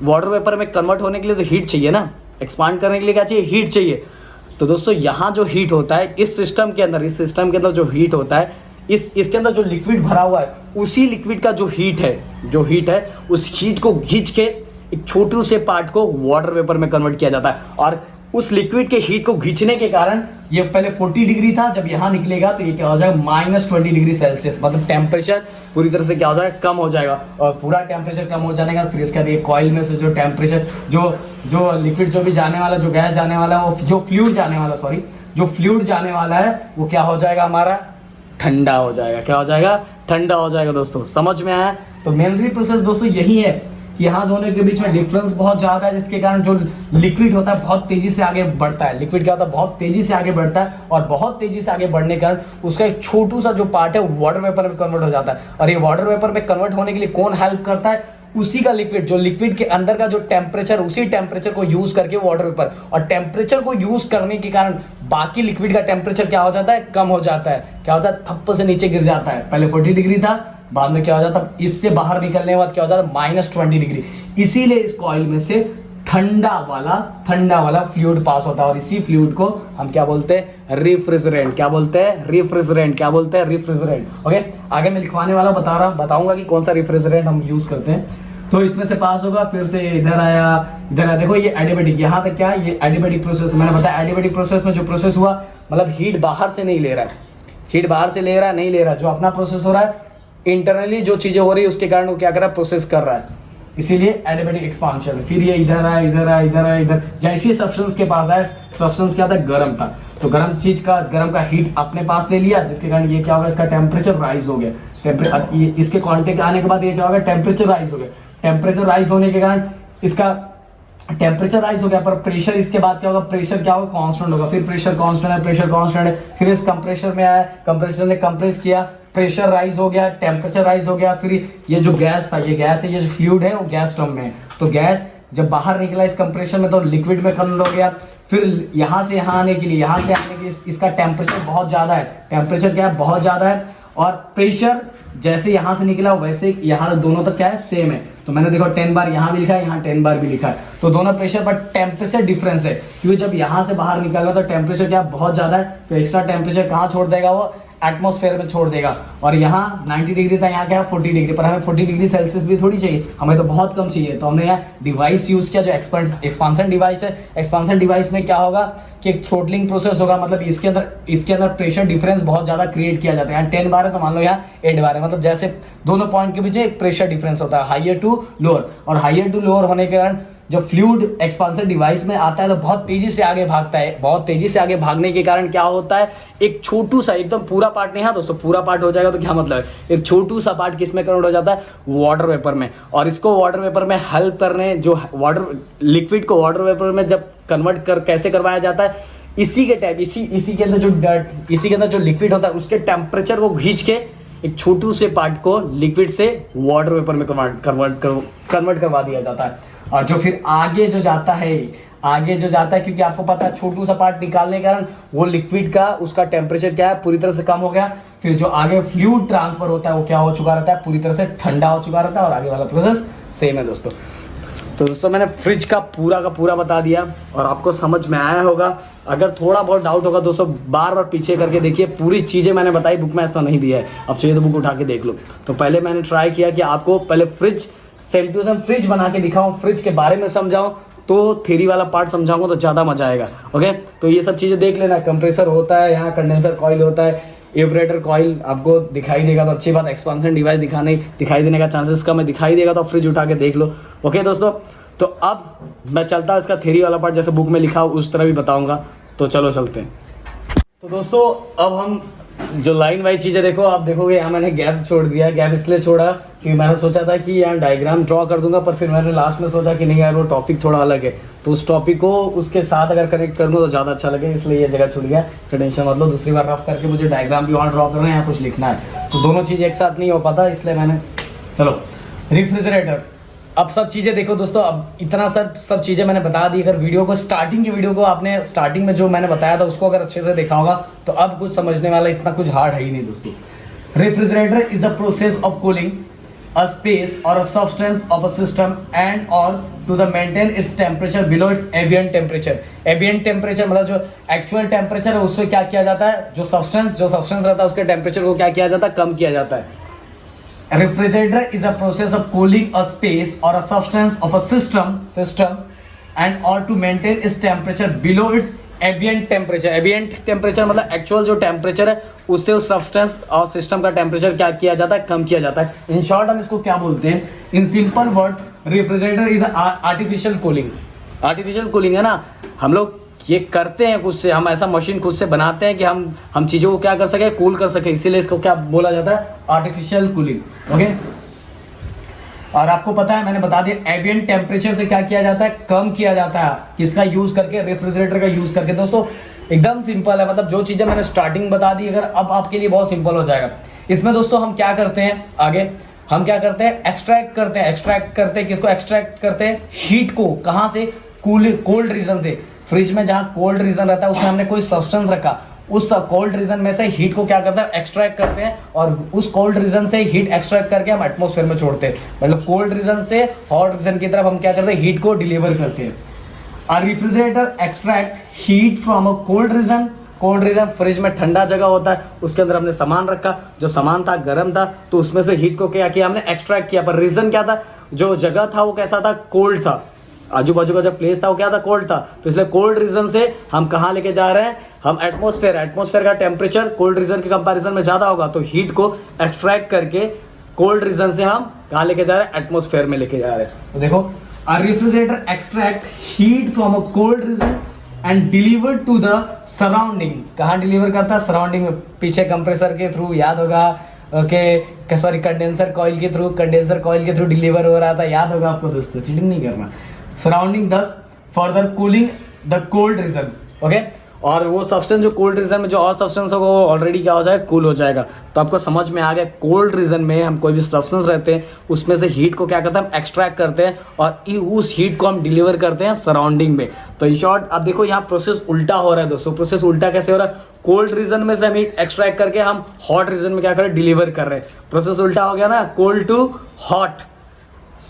वाटर वेपर में कन्वर्ट होने के लिए तो हीट चाहिए ना, एक्सपांड करने के लिए क्या चाहिए, हीट चाहिए। तो दोस्तों यहाँ जो हीट होता है इस सिस्टम के अंदर जो हीट होता है, इसके अंदर जो लिक्विड भरा हुआ है, उसी लिक्विड का जो हीट है उस हीट को खींच के एक छोटू से पार्ट को वाटर वेपर में कन्वर्ट किया जाता है। और उस लिक्विड के हीट को खींचने के कारण ये पहले 40 डिग्री था, जब यहाँ निकलेगा तो ये क्या हो जाएगा, -20 डिग्री सेल्सियस, मतलब टेम्परेचर पूरी तरह से क्या हो जाएगा, कम हो जाएगा। और पूरा टेम्परेचर कम हो जाने का फिर इसके बाद ये कॉइल में से जो टेम्परेचर, जो लिक्विड जो भी जाने वाला, जो गैस जाने वाला है, वो जो फ्लूइड जाने वाला है वो क्या हो जाएगा, हमारा ठंडा हो जाएगा। क्या हो जाएगा, ठंडा हो जाएगा। दोस्तों समझ में आया। तो मेनली प्रोसेस दोस्तों यही है कि यहाँ दोनों के बीच में डिफरेंस बहुत ज़्यादा है, जिसके कारण जो लिक्विड होता है बहुत तेजी से आगे बढ़ता है। लिक्विड क्या होता है, बहुत तेजी से आगे बढ़ता है, और बहुत तेजी से आगे बढ़ने के कारण उसका एक छोटू सा जो पार्ट है वाटर वेपर में कन्वर्ट हो जाता है। और ये वाटर वेपर में कन्वर्ट होने के लिए कौन हेल्प करता है, उसी का लिक्विड, जो लिक्विड के अंदर का जो टेम्परेचर, उसी टेम्परेचर को यूज करके वाटर वेपर, और टेम्परेचर को यूज करने के कारण बाकी लिक्विड का टेम्परेचर क्या हो जाता है, कम हो जाता है। क्या होता है, थप्प से नीचे गिर जाता है। पहले 40 डिग्री था, बाद में क्या हो जाता है, इससे बाहर निकलने के बाद क्या हो जाता है, -20 डिग्री। इसीलिए इस कॉइल में से ठंडा वाला फ्लूइड पास होता है और इसी फ्लूइड को हम क्या बोलते हैं, रिफ्रिजरेंट। क्या बोलते हैं, रिफ्रिजरेंट। क्या बोलते हैं, रिफ्रिजरेंट। ओके, आगे मैं लिखवाने वाला बताऊंगा कि कौन सा रिफ्रिजरेंट हम यूज करते हैं। तो इसमें से पास होगा, फिर से इधर आया। देखो ये एडिबेटिक, यहाँ तक क्या है, ये एडिबेटिक प्रोसेस। मैंने बताया एडिबेटिक प्रोसेस में जो प्रोसेस हुआ, मतलब हीट बाहर से नहीं ले रहा है, हीट बाहर से ले रहा है, नहीं ले रहा है, जो अपना प्रोसेस हो रहा है इंटरनली जो चीजें हो रही है उसके कारण वो क्या कर रहा है, प्रोसेस कर रहा है, इसीलिए एडिबेटिक एक्सपांशन है। फिर ये इधर आया, इधर आया, इधर आया, इधर। जैसे सब्सटेंस के पास आया, सब्सटेंस क्या था, गर्म था, तो गर्म का हीट अपने पास ले लिया, जिसके कारण ये क्या होगा, इसका टेम्परेचर राइज हो गया। इसके कांटेक्ट आने के बाद ये क्या होगा, टेम्परेचर राइज हो गया। टेम्परेचर राइज होने के कारण इसका टेम्परेचर राइज हो गया, पर प्रेशर इसके बाद क्या होगा, प्रेशर क्या होगा, कांस्टेंट होगा। फिर प्रेशर कांस्टेंट है, प्रेशर कांस्टेंट है, फिर इस कंप्रेसर में आया, कंप्रेसर ने कंप्रेस किया, प्रेशर राइज हो गया, टेम्परेचर राइज हो गया। फिर ये जो गैस था, ये गैस है, ये जो फ्लूइड है वो गैस टर्म में है, तो गैस जब बाहर निकला इस कंप्रेसर में तो लिक्विड में कन्वर्ट हो गया। फिर यहाँ से यहाँ आने के लिए, इसका टेम्परेचर बहुत ज्यादा है, टेम्परेचर क्या है, बहुत ज्यादा है, और प्रेशर जैसे यहाँ से निकला वैसे यहाँ दोनों तक क्या है, सेम है। तो मैंने देखो 10 बार यहाँ भी लिखा है, यहाँ 10 बार भी लिखा है, तो दोनों प्रेशर पर टेम्परेचर डिफरेंस है, क्योंकि जब यहाँ से बाहर निकला तो टेम्परेचर क्या बहुत ज्यादा है, तो एक्स्ट्रा टेम्परेचर कहाँ छोड़ देगा, वो एटमॉस्फेयर में छोड़ देगा। और यहाँ 90 डिग्री था, यहाँ क्या है 40 डिग्री, पर हमें 40 डिग्री सेल्सियस भी थोड़ी चाहिए, हमें तो बहुत कम चाहिए। तो हमने यहाँ डिवाइस यूज किया जो एक्सपांसन डिवाइस है। एक्सपांसन डिवाइस में क्या होगा कि एक थ्रोटलिंग प्रोसेस होगा, मतलब इसके अंदर प्रेशर डिफरेंस बहुत ज्यादा क्रिएट किया जाता है। यहाँ 10 बार है तो मान लो यहाँ 8 बार है, मतलब जैसे दोनों पॉइंट के बीच एक प्रेशर डिफरेंस होता है, हाइयर टू लोअर। और हाइयर टू लोअर होने के कारण जब फ्लूइड एक्सपांसन डिवाइस में आता है तो बहुत तेजी से आगे भागता है। बहुत तेजी से आगे भागने के कारण क्या होता है, एक छोटू सा, एकदम पूरा पार्ट नहीं है दोस्तों, पूरा पार्ट हो जाएगा तो क्या मतलब है, एक छोटू सा पार्ट किस में कन्वर्ट हो जाता है, वाटर वेपर में। और इसको वाटर वेपर में हेल्प करने, जो वाटर लिक्विड को वाटर वेपर में जब कन्वर्ट कर कैसे करवाया जाता है, इसी के अंदर जो लिक्विड होता है उसके टेम्परेचर को खींच के एक छोटू से पार्ट को लिक्विड से वाटर वेपर में कन्वर्ट करवा दिया जाता है। और जो फिर आगे जो जाता है, क्योंकि आपको पता है छोटू सा पार्ट निकालने के कारण वो लिक्विड का उसका टेम्परेचर क्या है, पूरी तरह से कम हो गया। फिर जो आगे फ्लूइड ट्रांसफर होता है वो क्या हो चुका रहता है, पूरी तरह से ठंडा हो चुका रहता है, और आगे वाला प्रोसेस सेम है दोस्तों। तो दोस्तों मैंने फ्रिज का पूरा बता दिया और आपको समझ में आया होगा। अगर थोड़ा बहुत डाउट होगा दोस्तों, बार बार पीछे करके देखिए, पूरी चीज़ें मैंने बताई, बुक में ऐसा नहीं दिया है, अब चाहिए तो बुक उठा के देख लो। तो पहले मैंने ट्राई किया कि आपको पहले fridge same to same fridge बना के दिखाऊं, फ्रिज के बारे में समझाऊं, तो थ्योरी वाला पार्ट समझाऊंगा तो ज़्यादा मजा आएगा। ओके, तो ये सब चीज़ें देख लेना, कंप्रेसर होता है, यहाँ कंडेंसर कॉइल होता है, एवरेटर कॉइल आपको दिखाई देगा तो अच्छी बात, एक्सपांसन डिवाइस दिखाई देने का चांसेस कम है, दिखाई देगा तो फ्रिज उठा के देख लो। ओके दोस्तों, तो अब मैं चलता हूँ इसका थ्योरी वाला पार्ट, जैसे बुक में लिखा हो उस तरह भी बताऊंगा, तो चलो चलते हैं। तो दोस्तों अब हम जो लाइन वाइज चीज़ें, देखो आप देखोगे यहाँ मैंने गैप छोड़ दिया। गैप इसलिए छोड़ा कि मैंने सोचा था कि यहाँ डायग्राम ड्रॉ कर दूंगा, पर फिर मैंने लास्ट में सोचा कि नहीं यार वो टॉपिक थोड़ा अलग है, तो उस टॉपिक को उसके साथ अगर कनेक्ट कर दूँ तो ज़्यादा अच्छा लगे, इसलिए ये जगह छूट गया। तो टेंशन मतलब दूसरी बार रफ करके मुझे डायग्राम भी वहाँ ड्रॉ करना है, यहाँ कुछ लिखना है, तो दोनों चीज़ एक साथ नहीं हो पाता, इसलिए मैंने चलो रेफ्रिजरेटर। अब सब चीज़ें देखो दोस्तों, अब इतना सब चीज़ें मैंने बता दी। अगर वीडियो को स्टार्टिंग की वीडियो को आपने स्टार्टिंग में जो मैंने बताया था उसको अगर अच्छे से देखा होगा तो अब कुछ समझने वाला इतना कुछ हार्ड है ही नहीं दोस्तों। Refrigerator is the process of cooling a space or a substance of a system and or to the maintain its temperature below its ambient temperature। ambient temperature मतलब जो एक्चुअल टेम्परेचर है उससे क्या किया जाता है, जो सब्सटेंस रहता है उसके टेम्परेचर को क्या किया जाता है, कम किया जाता है। A refrigerator is a process of cooling a space or a substance of a system and or to maintain its temperature below its ambient temperature। ambient temperature मतलब एक्चुअल जो टेम्परेचर है उससे उस सब्सटेंस और सिस्टम का temperature क्या किया जाता है, कम किया जाता है। इन शॉर्ट हम इसको क्या बोलते हैं, in simple word refrigerator is artificial cooling. Artificial cooling है ना, हम लोग ये करते हैं खुद से, हम ऐसा मशीन खुद से बनाते हैं कि हम चीज़ों को क्या कर सके, कूल कर सके, इसीलिए इसको क्या बोला जाता है, आर्टिफिशियल कूलिंग। ओके, और आपको पता है मैंने बता दिया एम्बिएंट टेम्परेचर से क्या किया जाता है, कम किया जाता है, किसका यूज करके, रेफ्रिजरेटर का यूज करके। दोस्तों एकदम सिंपल है, मतलब जो चीज़ें मैंने स्टार्टिंग बता दी अगर अब आपके लिए बहुत सिंपल हो जाएगा। इसमें दोस्तों हम क्या करते हैं, आगे हम क्या करते हैं, एक्सट्रैक्ट करते हैं किसको, एक्सट्रैक्ट करते हैं हीट को, कहाँ से, कोल्ड रीजन से। फ्रिज में जहाँ कोल्ड रीजन रहता है उसमें हमने कोई सब्सटेंस रखा, उस कोल्ड रीजन में से हीट को क्या करते हैं, एक्सट्रैक्ट करते हैं, और उस कोल्ड रीजन से हीट एक्सट्रैक्ट करके हम एटमॉस्फेयर में छोड़ते हैं। मतलब कोल्ड रीजन से हॉट रीजन की तरफ हम क्या करते हैं, हीट को डिलीवर करते हैं। A refrigerator extract heat from a cold region। Cold region fridge में ठंडा जगह होता है, उसके अंदर हमने सामान रखा, जो सामान था गर्म था, तो उसमें से हीट को क्या किया, हमने एक्सट्रैक्ट किया। पर रीजन क्या था, जो जगह था वो कैसा था, कोल्ड था, आजू बाजू का जो प्लेस था वो क्या था, कोल्ड था। तो इसलिए कोल्ड रीजन से हम कहाँ लेके जा रहे हैं, हम एटमॉस्फेयर। एटमॉस्फेयर का टेम्परेचर कोल्ड रीजन के कंपैरिजन में ज़्यादा होगा, तो हीट को एक्सट्रैक्ट करके कोल्ड रीजन से हम कहाँ लेके जा रहे हैं, एटमॉस्फेयर में लेके जा रहे हैं। तो देखो, a refrigerator extract heat from a cold region and deliver to the surrounding। कहाँ डिलीवर करता है, सराउंडिंग में, पीछे कंप्रेसर के थ्रू, याद होगा, ओके सॉरी कंडेंसर कॉइल के थ्रू, कंडेंसर कॉइल के थ्रू डिलीवर हो रहा था, याद होगा आपको दोस्तों, चीटिंग नहीं करना। सराउंडिंग दस further cooling the cold region, okay. और वो सब्सटेंस जो कोल्ड रीजन में जो और सब्सटेंस होगा वो ऑलरेडी क्या हो जाएगा, कूल हो जाएगा। तो आपको समझ में आ गया, कोल्ड रीजन में हम कोई भी सब्सटेंस रहते हैं उसमें से हीट को क्या करते हैं, हम एक्सट्रैक्ट करते हैं और उस हीट को हम डिलीवर करते हैं सराउंडिंग में। तो इन शॉर्ट अब देखो यहाँ प्रोसेस उल्टा हो रहा है दोस्तों। प्रोसेस उल्टा कैसे हो रहा है, कोल्ड रीजन में से हम हीट एक्सट्रैक्ट करके हम हॉट रीजन में क्या कर रहे हैं, डिलीवर कर रहे हैं। प्रोसेस उल्टा हो गया ना, कोल्ड टू हॉट,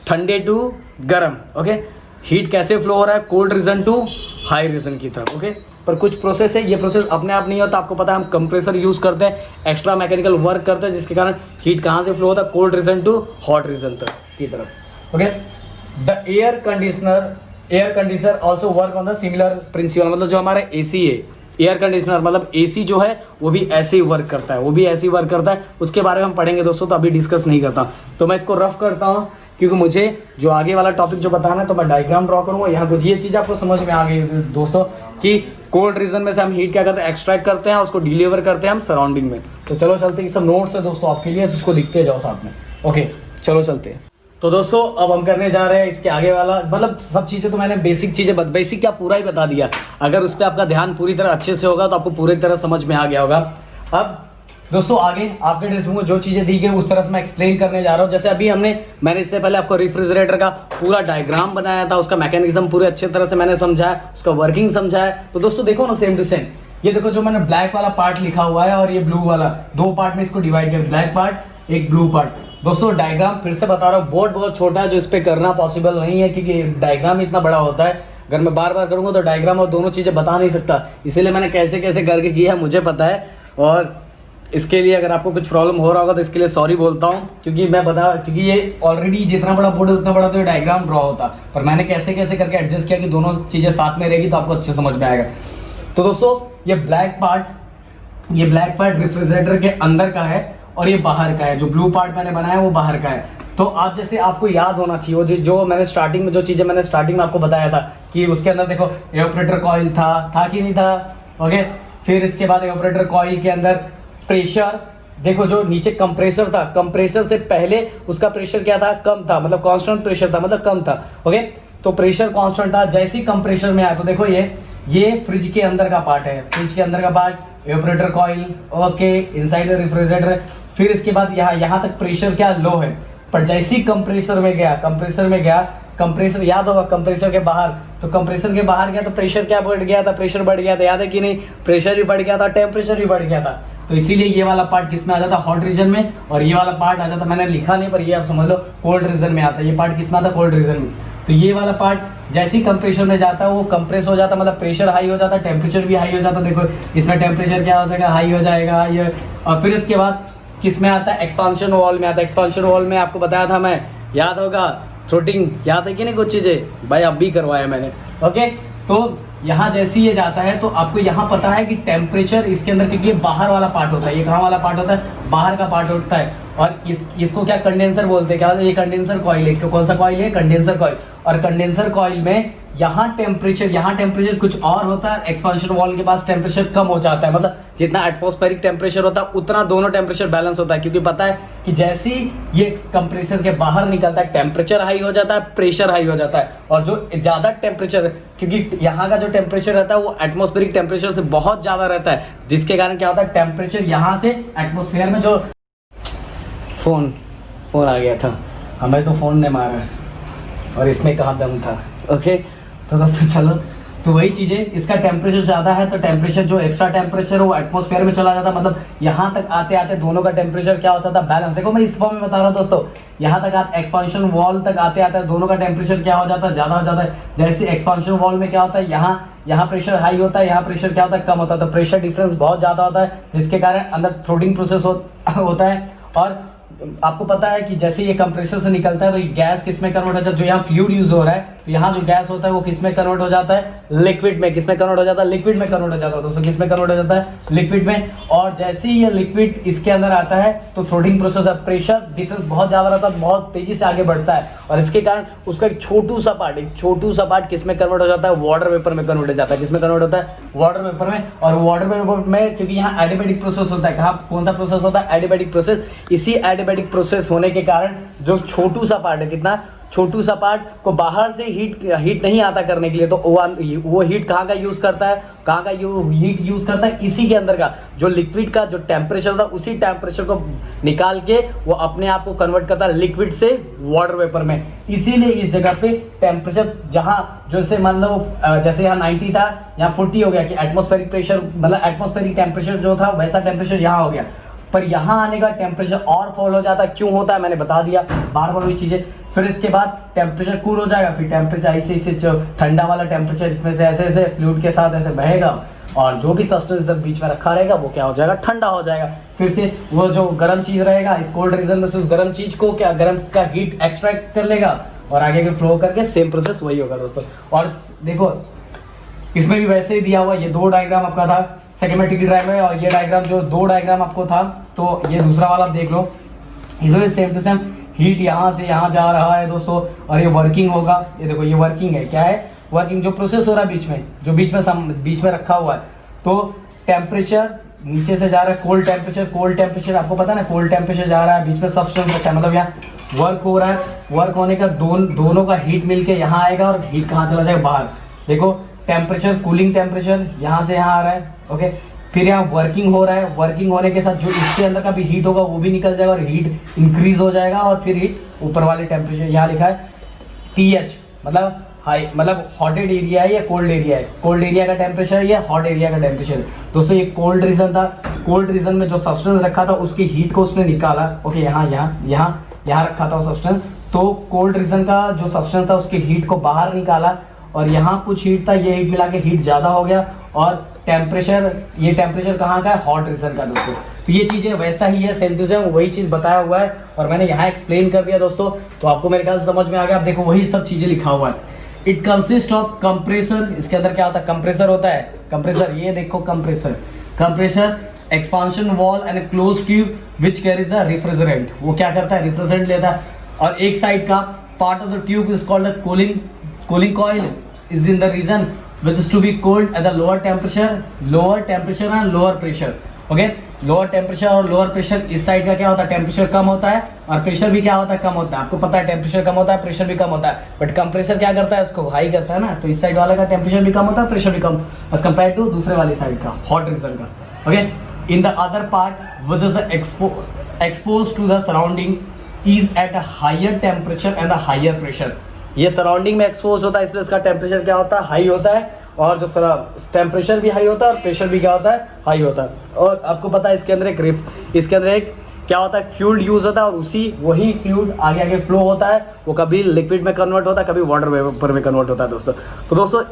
ठंडे टू गर्म, ओके। हीट कैसे फ्लो हो रहा है, cold region to high region की तरफ, ओके। पर कुछ प्रोसेस है, ये प्रोसेस अपने आप नहीं होता, आपको पता है, हम कंप्रेसर यूज करते हैं, एक्स्ट्रा मैकेनिकल वर्क करते हैं, जिसके कारण हीट कहाँ से फ्लो होता है, cold region to hot region तक की तरफ, okay. The air conditioner also work on the similar principle. मतलब जो हमारा एसी है, एयर कंडीशनर मतलब एसी जो है वो भी ऐसे ही वर्क करता है, वो भी ऐसे ही वर्क करता है। उसके बारे में हम पढ़ेंगे दोस्तों, तो अभी डिस्कस नहीं करता। तो मैं इसको रफ करता हूँ, क्योंकि मुझे जो आगे वाला टॉपिक जो बताना है, तो मैं डायग्राम ड्रॉ करूँगा। यहाँ कुछ ये चीज़ आपको समझ में आ गई दोस्तों, कि कोल्ड रीजन में से हम हीट क्या करते हैं, एक्सट्रैक्ट करते हैं, उसको डिलीवर करते हैं हम सराउंडिंग में। तो चलो चलते हैं, सब नोट्स है दोस्तों आपके लिए, उसको लिखते जाओ साथ में, ओके। चलो चलते हैं। तो दोस्तों अब हम करने जा रहे हैं इसके आगे वाला, मतलब सब चीज़ें तो मैंने बेसिक चीज़ें बेसिक क्या पूरा ही बता दिया। अगर उस पर आपका ध्यान पूरी तरह अच्छे से होगा तो आपको पूरी तरह समझ में आ गया होगा। अब दोस्तों आगे आपके टेक्स्ट बुक में जो चीज़ें दी गई उस तरह से मैं एक्सप्लेन करने जा रहा हूँ। जैसे अभी मैंने इससे पहले आपको रेफ्रिजरेटर का पूरा डायग्राम बनाया था, उसका मैकेनिज्म पूरे अच्छे तरह से मैंने समझाया, उसका वर्किंग समझाया। तो दोस्तों देखो ना, सेम टू सेम ये देखो, जो मैंने ब्लैक वाला पार्ट लिखा हुआ है और ये ब्लू वाला, दो पार्ट में इसको डिवाइड किया, ब्लैक पार्ट एक ब्लू पार्ट। दोस्तों डायग्राम फिर से बता रहा हूँ, बोर्ड बहुत छोटा है, जो इस पर करना पॉसिबल नहीं है, क्योंकि डायग्राम इतना बड़ा होता है। अगर मैं बार बार करूँगा तो डायग्राम और दोनों चीज़ें बता नहीं सकता, इसीलिए मैंने कैसे कैसे करके किया है मुझे पता है। और इसके लिए अगर आपको कुछ प्रॉब्लम हो रहा होगा तो इसके लिए सॉरी बोलता हूँ, क्योंकि ये ऑलरेडी जितना बड़ा बोर्ड है उतना बड़ा तो ये डायग्राम ड्रॉ होता, पर मैंने कैसे कैसे करके एडजस्ट किया कि दोनों चीज़ें साथ में रहेगी तो आपको अच्छे समझ में आएगा। तो दोस्तों ये ब्लैक पार्ट रेफ्रिजरेटर के अंदर का है और ये बाहर का है। जो ब्लू पार्ट मैंने बनाया वो बाहर का है। तो आप जैसे आपको याद होना चाहिए, वो जो मैंने स्टार्टिंग में जो चीज़ें मैंने स्टार्टिंग में आपको बताया था कि उसके अंदर देखो एवापोरेटर कॉइल था कि नहीं था, ओके। फिर इसके बाद एवापोरेटर कॉइल के अंदर प्रेशर, देखो जो नीचे कंप्रेसर था, कंप्रेसर से पहले उसका प्रेशर क्या था, कम था, मतलब कांस्टेंट प्रेशर था, मतलब कम था, ओके। तो प्रेशर कांस्टेंट था, जैसे ही कंप्रेसर में आया तो देखो ये फ्रिज के अंदर का पार्ट है, फ्रिज के अंदर का part evaporator coil, okay, inside the refrigerator. फिर इसके बाद यहाँ तक प्रेशर क्या लो है, पर जैसे ही कंप्रेसर में गया, कंप्रेसर याद होगा, कंप्रेसर के बाहर, तो कंप्रेसर के बाहर गया तो प्रेशर क्या बढ़ गया था, प्रेशर बढ़ गया था, याद है कि नहीं, प्रेशर भी बढ़ गया था, टेम्परेचर भी बढ़ गया था। तो इसीलिए ये वाला पार्ट किस में आ जाता, हॉट रीजन में, और ये वाला पार्ट आ जाता, मैंने लिखा नहीं पर ये आप समझ लो, कोल्ड रीजन में आता है। ये पार्ट किस में आता, कोल्ड रीजन में। तो ये वाला पार्ट जैसे ही कंप्रेसर में जाता है वो कंप्रेस हो जाता, मतलब प्रेशर हाई हो जाता, टेम्परेचर भी हाई हो जाता। देखो इसमें टेम्परेचर क्या हो जाएगा, हाई हो जाएगा ये। और फिर इसके बाद किस में आता है, एक्सपांशन वॉल में आता है। एक्सपांशन वॉल में आपको बताया था मैं, याद होगा, थ्रोटिंग याद है कि नहीं, कुछ चीज़ें भाई अब भी करवाया मैंने, ओके। तो यहाँ जैसे ये जाता है तो आपको यहाँ पता है कि टेम्परेचर इसके अंदर, क्योंकि ये बाहर वाला पार्ट होता है, ये कहाँ वाला पार्ट होता है, बाहर का पार्ट होता है। और इसको क्या कंडेंसर बोलते हैं, क्या बोलते हैं, ये कंडेंसर कॉइल है। कौन सा कॉइल है, कंडेंसर कॉइल। और कंडेंसर कॉइल में यहाँ टेम्परेचर कुछ और होता है, एक्सपांशन वॉल के पास टेम्परेचर कम हो जाता है, मतलब जितना एटमॉस्फेरिक टेम्परेचर होता है उतना दोनों टेम्परेचर बैलेंस होता है। क्योंकि पता है कि जैसे ही ये कंप्रेसर के बाहर निकलता है टेम्परेचर हाई हो जाता है, प्रेशर हाई हो जाता है। और जो ज़्यादा टेम्परेचर, क्योंकि यहाँ का जो टेम्परेचर रहता है वो एटमॉस्फेरिक टेम्परेचर से बहुत ज़्यादा रहता है, जिसके कारण क्या होता है, टेम्परेचर यहाँ से एटमॉस्फेयर में, जो फोन आ गया था, हमें तो फ़ोन ने मारा और इसमें कहाँ दम था, ओके। तो दोस्तों चलो तो वही चीज़ है, इसका टेम्परेचर ज़्यादा है तो टेम्परेचर जो एक्स्ट्रा टेम्परेचर है वो एटमॉस्फेयर में चला जाता है, मतलब यहाँ तक आते आते दोनों का टेम्परेचर क्या हो जाता है, बैलेंस। देखो मैं इस फॉर्म में बता रहा हूँ दोस्तों, यहाँ तक आते एक्सपांशन वॉल तक आते आते दोनों का टेम्परेचर क्या हो जाता है, ज़्यादा हो जाता है। जैसे एक्सपांशन वॉल में क्या होता है, यहाँ प्रेशर हाई होता है, यहाँ प्रेशर क्या होता है, कम होता है, तो प्रेशर डिफरेंस बहुत ज़्यादा होता है, जिसके कारण अंदर थ्रोटलिंग प्रोसेस होता है। और आपको पता है कि जैसे ये कंप्रेसर से निकलता है तो ये गैस किस में कन्वर्ट हो जाता है, जो यहाँ फ्लूइड यूज हो रहा है तो यहाँ जो गैस होता है वो किस में कन्वर्ट हो जाता है, लिक्विड में। किस में कन्वर्ट हो जाता है, लिक्विड में कन्वर्ट हो जाता है दोस्तों, किस में कन्वर्ट हो जाता है, लिक्विड में। और जैसे ही ये लिक्विड इसके अंदर आता है तो थ्रोटलिंग प्रोसेस है, प्रेशर डिफरेंस बहुत ज्यादा रहता है, बहुत तेजी से आगे बढ़ता है, और इसके कारण उसका एक छोटू सा पार्ट किस में कन्वर्ट हो जाता है, वाटर वेपर में कन्वर्ट हो जाता है। किस में कन्वर्ट होता है, वाटर वेपर में। और वाटर वेपर में क्योंकि यहाँ एडियाबैटिक प्रोसेस होता है, कहाँ कौन सा प्रोसेस होता है, एडियाबैटिक प्रोसेस। इसी एडियाबैटिक प्रोसेस होने के कारण जो छोटू सा पार्ट है, कितना छोटू सा पार्ट को बाहर से हीट नहीं आता करने के लिए, तो वो हीट कहाँ का यूज करता है, कहाँ का हीट यूज करता है, इसी के अंदर का जो लिक्विड का जो टेम्परेचर था उसी टेम्परेचर को निकाल के वो अपने आप को कन्वर्ट करता है लिक्विड से वाटर वेपर में। इसीलिए इस जगह पे टेम्परेचर जहाँ जैसे मान लो जैसे यहाँ 90 था, यहाँ 40 हो गया कि एटमॉस्फेरिक प्रेशर, मतलब एटमॉस्फेरिक टेम्परेचर जो था वैसा टेम्परेचर यहाँ हो गया, पर यहाँ आने का टेम्परेचर और फॉल हो जाता है। क्यों होता है मैंने बता दिया, बार बार वही चीजें। फिर इसके बाद टेम्परेचर कूल हो जाएगा, फिर टेम्परेचर ऐसे ऐसे ठंडा वाला टेम्परेचर इसमें से ऐसे ऐसे फ्लूइड के साथ ऐसे बहेगा, और जो भी सब्सटेंस बीच में रखा रहेगा वो क्या हो जाएगा, ठंडा हो जाएगा। फिर से वो जो गर्म चीज रहेगा इस कोल्ड रीजन में से उस गर्म चीज को क्या गर्म का हीट एक्सट्रैक्ट कर लेगा और आगे के फ्लो करके सेम प्रोसेस वही होगा दोस्तों। और देखो इसमें भी वैसे ही दिया हुआ, ये दो डायग्राम आपका था सेकेमेट्रिक डायग्राम है, और ये डायग्राम जो दो डायग्राम आपको था, तो ये दूसरा वाला देख लो, इसमें सेम टू सेम हीट यहाँ से यहाँ जा रहा है दोस्तों, और ये वर्किंग होगा। ये देखो ये वर्किंग है, क्या है, वर्किंग जो प्रोसेस हो रहा है बीच में, जो बीच में रखा हुआ है। तो टेम्परेचर नीचे से जा रहा है, कोल्ड टेम्परेचर आपको पता है ना, कोल्ड टेम्परेचर जा रहा है, बीच में सब्सटेंस रखा है, मतलब यहाँ वर्क हो रहा है, वर्क होने का दोनों का हीट मिलके यहाँ आएगा और हीट कहाँ चला जाएगा, बाहर। देखो टेम्परेचर, कूलिंग टेम्परेचर यहाँ से यहाँ आ रहा है, ओके। फिर यहाँ वर्किंग हो रहा है, वर्किंग होने के साथ जो इसके अंदर का भी हीट होगा वो भी निकल जाएगा और हीट इंक्रीज हो जाएगा, और फिर हीट ऊपर वाले टेम्परेचर, यहाँ लिखा है TH, मतलब हाई, मतलब हॉटेड एरिया है या कोल्ड एरिया है, कोल्ड एरिया का टेम्परेचर या हॉट एरिया का टेम्परेचर। दोस्तों ये कोल्ड रीजन था, कोल्ड रीजन में जो सब्सटेंस रखा था उसकी हीट को उसने निकाला, ओके, यहाँ रखा था वो सब्सटेंस, तो कोल्ड रीजन का जो सब्सटेंस था उसकी हीट को बाहर निकाला, और यहाँ कुछ हीट था, ये हीट मिला के हीट ज़्यादा हो गया, और टेम्परेचर, ये टेम्परेचर कहाँ का है, हॉट रीजन का दोस्तों। तो ये चीज़ें वैसा ही है, सेम टू सेम वही चीज़ बताया हुआ है, और मैंने यहाँ एक्सप्लेन कर दिया दोस्तों, तो आपको मेरे ख्याल से समझ में आ गया। आप देखो वही सब चीज़ें लिखा हुआ है। इट कंसिस्ट ऑफ कंप्रेसर, इसके अंदर क्या होता है, कंप्रेसर होता है, कंप्रेसर, ये देखो compressor, expansion wall and close tube which carries the refrigerant, वो क्या करता है, रेफ्रिजरेंट लेता है, और एक साइड का part of the tube is called the cooling coil is in the region which is to be cooled at the lower temperature and lower pressure, okay। Lower temperature और लोअर प्रेशर, इस side का क्या होता है, temperature कम होता है और pressure भी क्या होता है, कम होता है। आपको पता है टेम्परेचर कम होता है, प्रेशर भी कम होता है, बट कंप्रेसर क्या करता है, उसको हाई करता है ना, तो इस साइड वाले का टेम्परेचर भी कम होता है, प्रेशर भी कम, एज कम्पेयर टू दूसरे वाली साइड का, हॉट रीजन का, okay. In the other part which is the expose to the surrounding is at a higher temperature and a higher pressure. ये सराउंडिंग में एक्सपोज होता है, इसलिए इसका टेम्परेचर क्या होता है, हाई होता है, और जो टेम्परेचर भी हाई होता है और प्रेशर भी क्या होता है, हाई होता है। और आपको पता है इसके अंदर एक क्या होता है, फ्लूइड यूज होता है, और वही फ्लूइड आगे फ्लो होता है, वो कभी लिक्विड में कन्वर्ट होता है, कभी वाटर वेपर में कन्वर्ट होता है दोस्तों। तो दोस्तों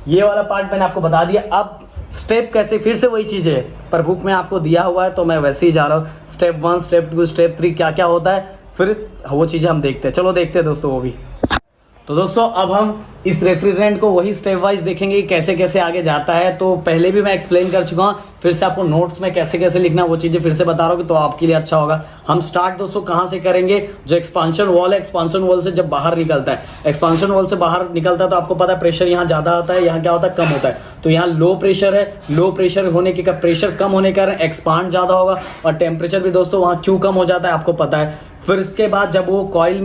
ये वाला पार्ट मैंने आपको बता दिया। अब स्टेप कैसे, फिर से वही चीज़ है, पर बुक में आपको दिया हुआ है तो मैं वैसे ही जा रहा हूँ। स्टेप 1, स्टेप 2, स्टेप 3 क्या क्या होता है, फिर वो चीज़ें हम देखते हैं। चलो देखते हैं दोस्तों वो भी। तो दोस्तों अब हम इस रेफ्रिजरेंट को वही स्टेप वाइज देखेंगे कि कैसे कैसे आगे जाता है। तो पहले भी मैं एक्सप्लेन कर चुका हूँ, फिर से आपको नोट्स में कैसे कैसे लिखना वो चीज़ें फिर से बता रहा हूँ कि तो आपके लिए अच्छा होगा। हम स्टार्ट दोस्तों कहाँ से करेंगे, जो एक्सपांशन वॉल है, एक्सपांशन वॉल से जब बाहर निकलता है, एक्सपांशन वॉल से बाहर निकलता है तो आपको पता है प्रेशर यहाँ ज़्यादा होता है, यहाँ क्या होता है, कम होता है। तो यहाँ लो प्रेशर है, लो प्रेशर होने के प्रेशर कम होने के कारण एक्सपांड ज़्यादा होगा, और टेम्परेचर भी दोस्तों वहाँ क्यों कम हो जाता है आपको पता है। फिर इसके बाद जब वो कॉइल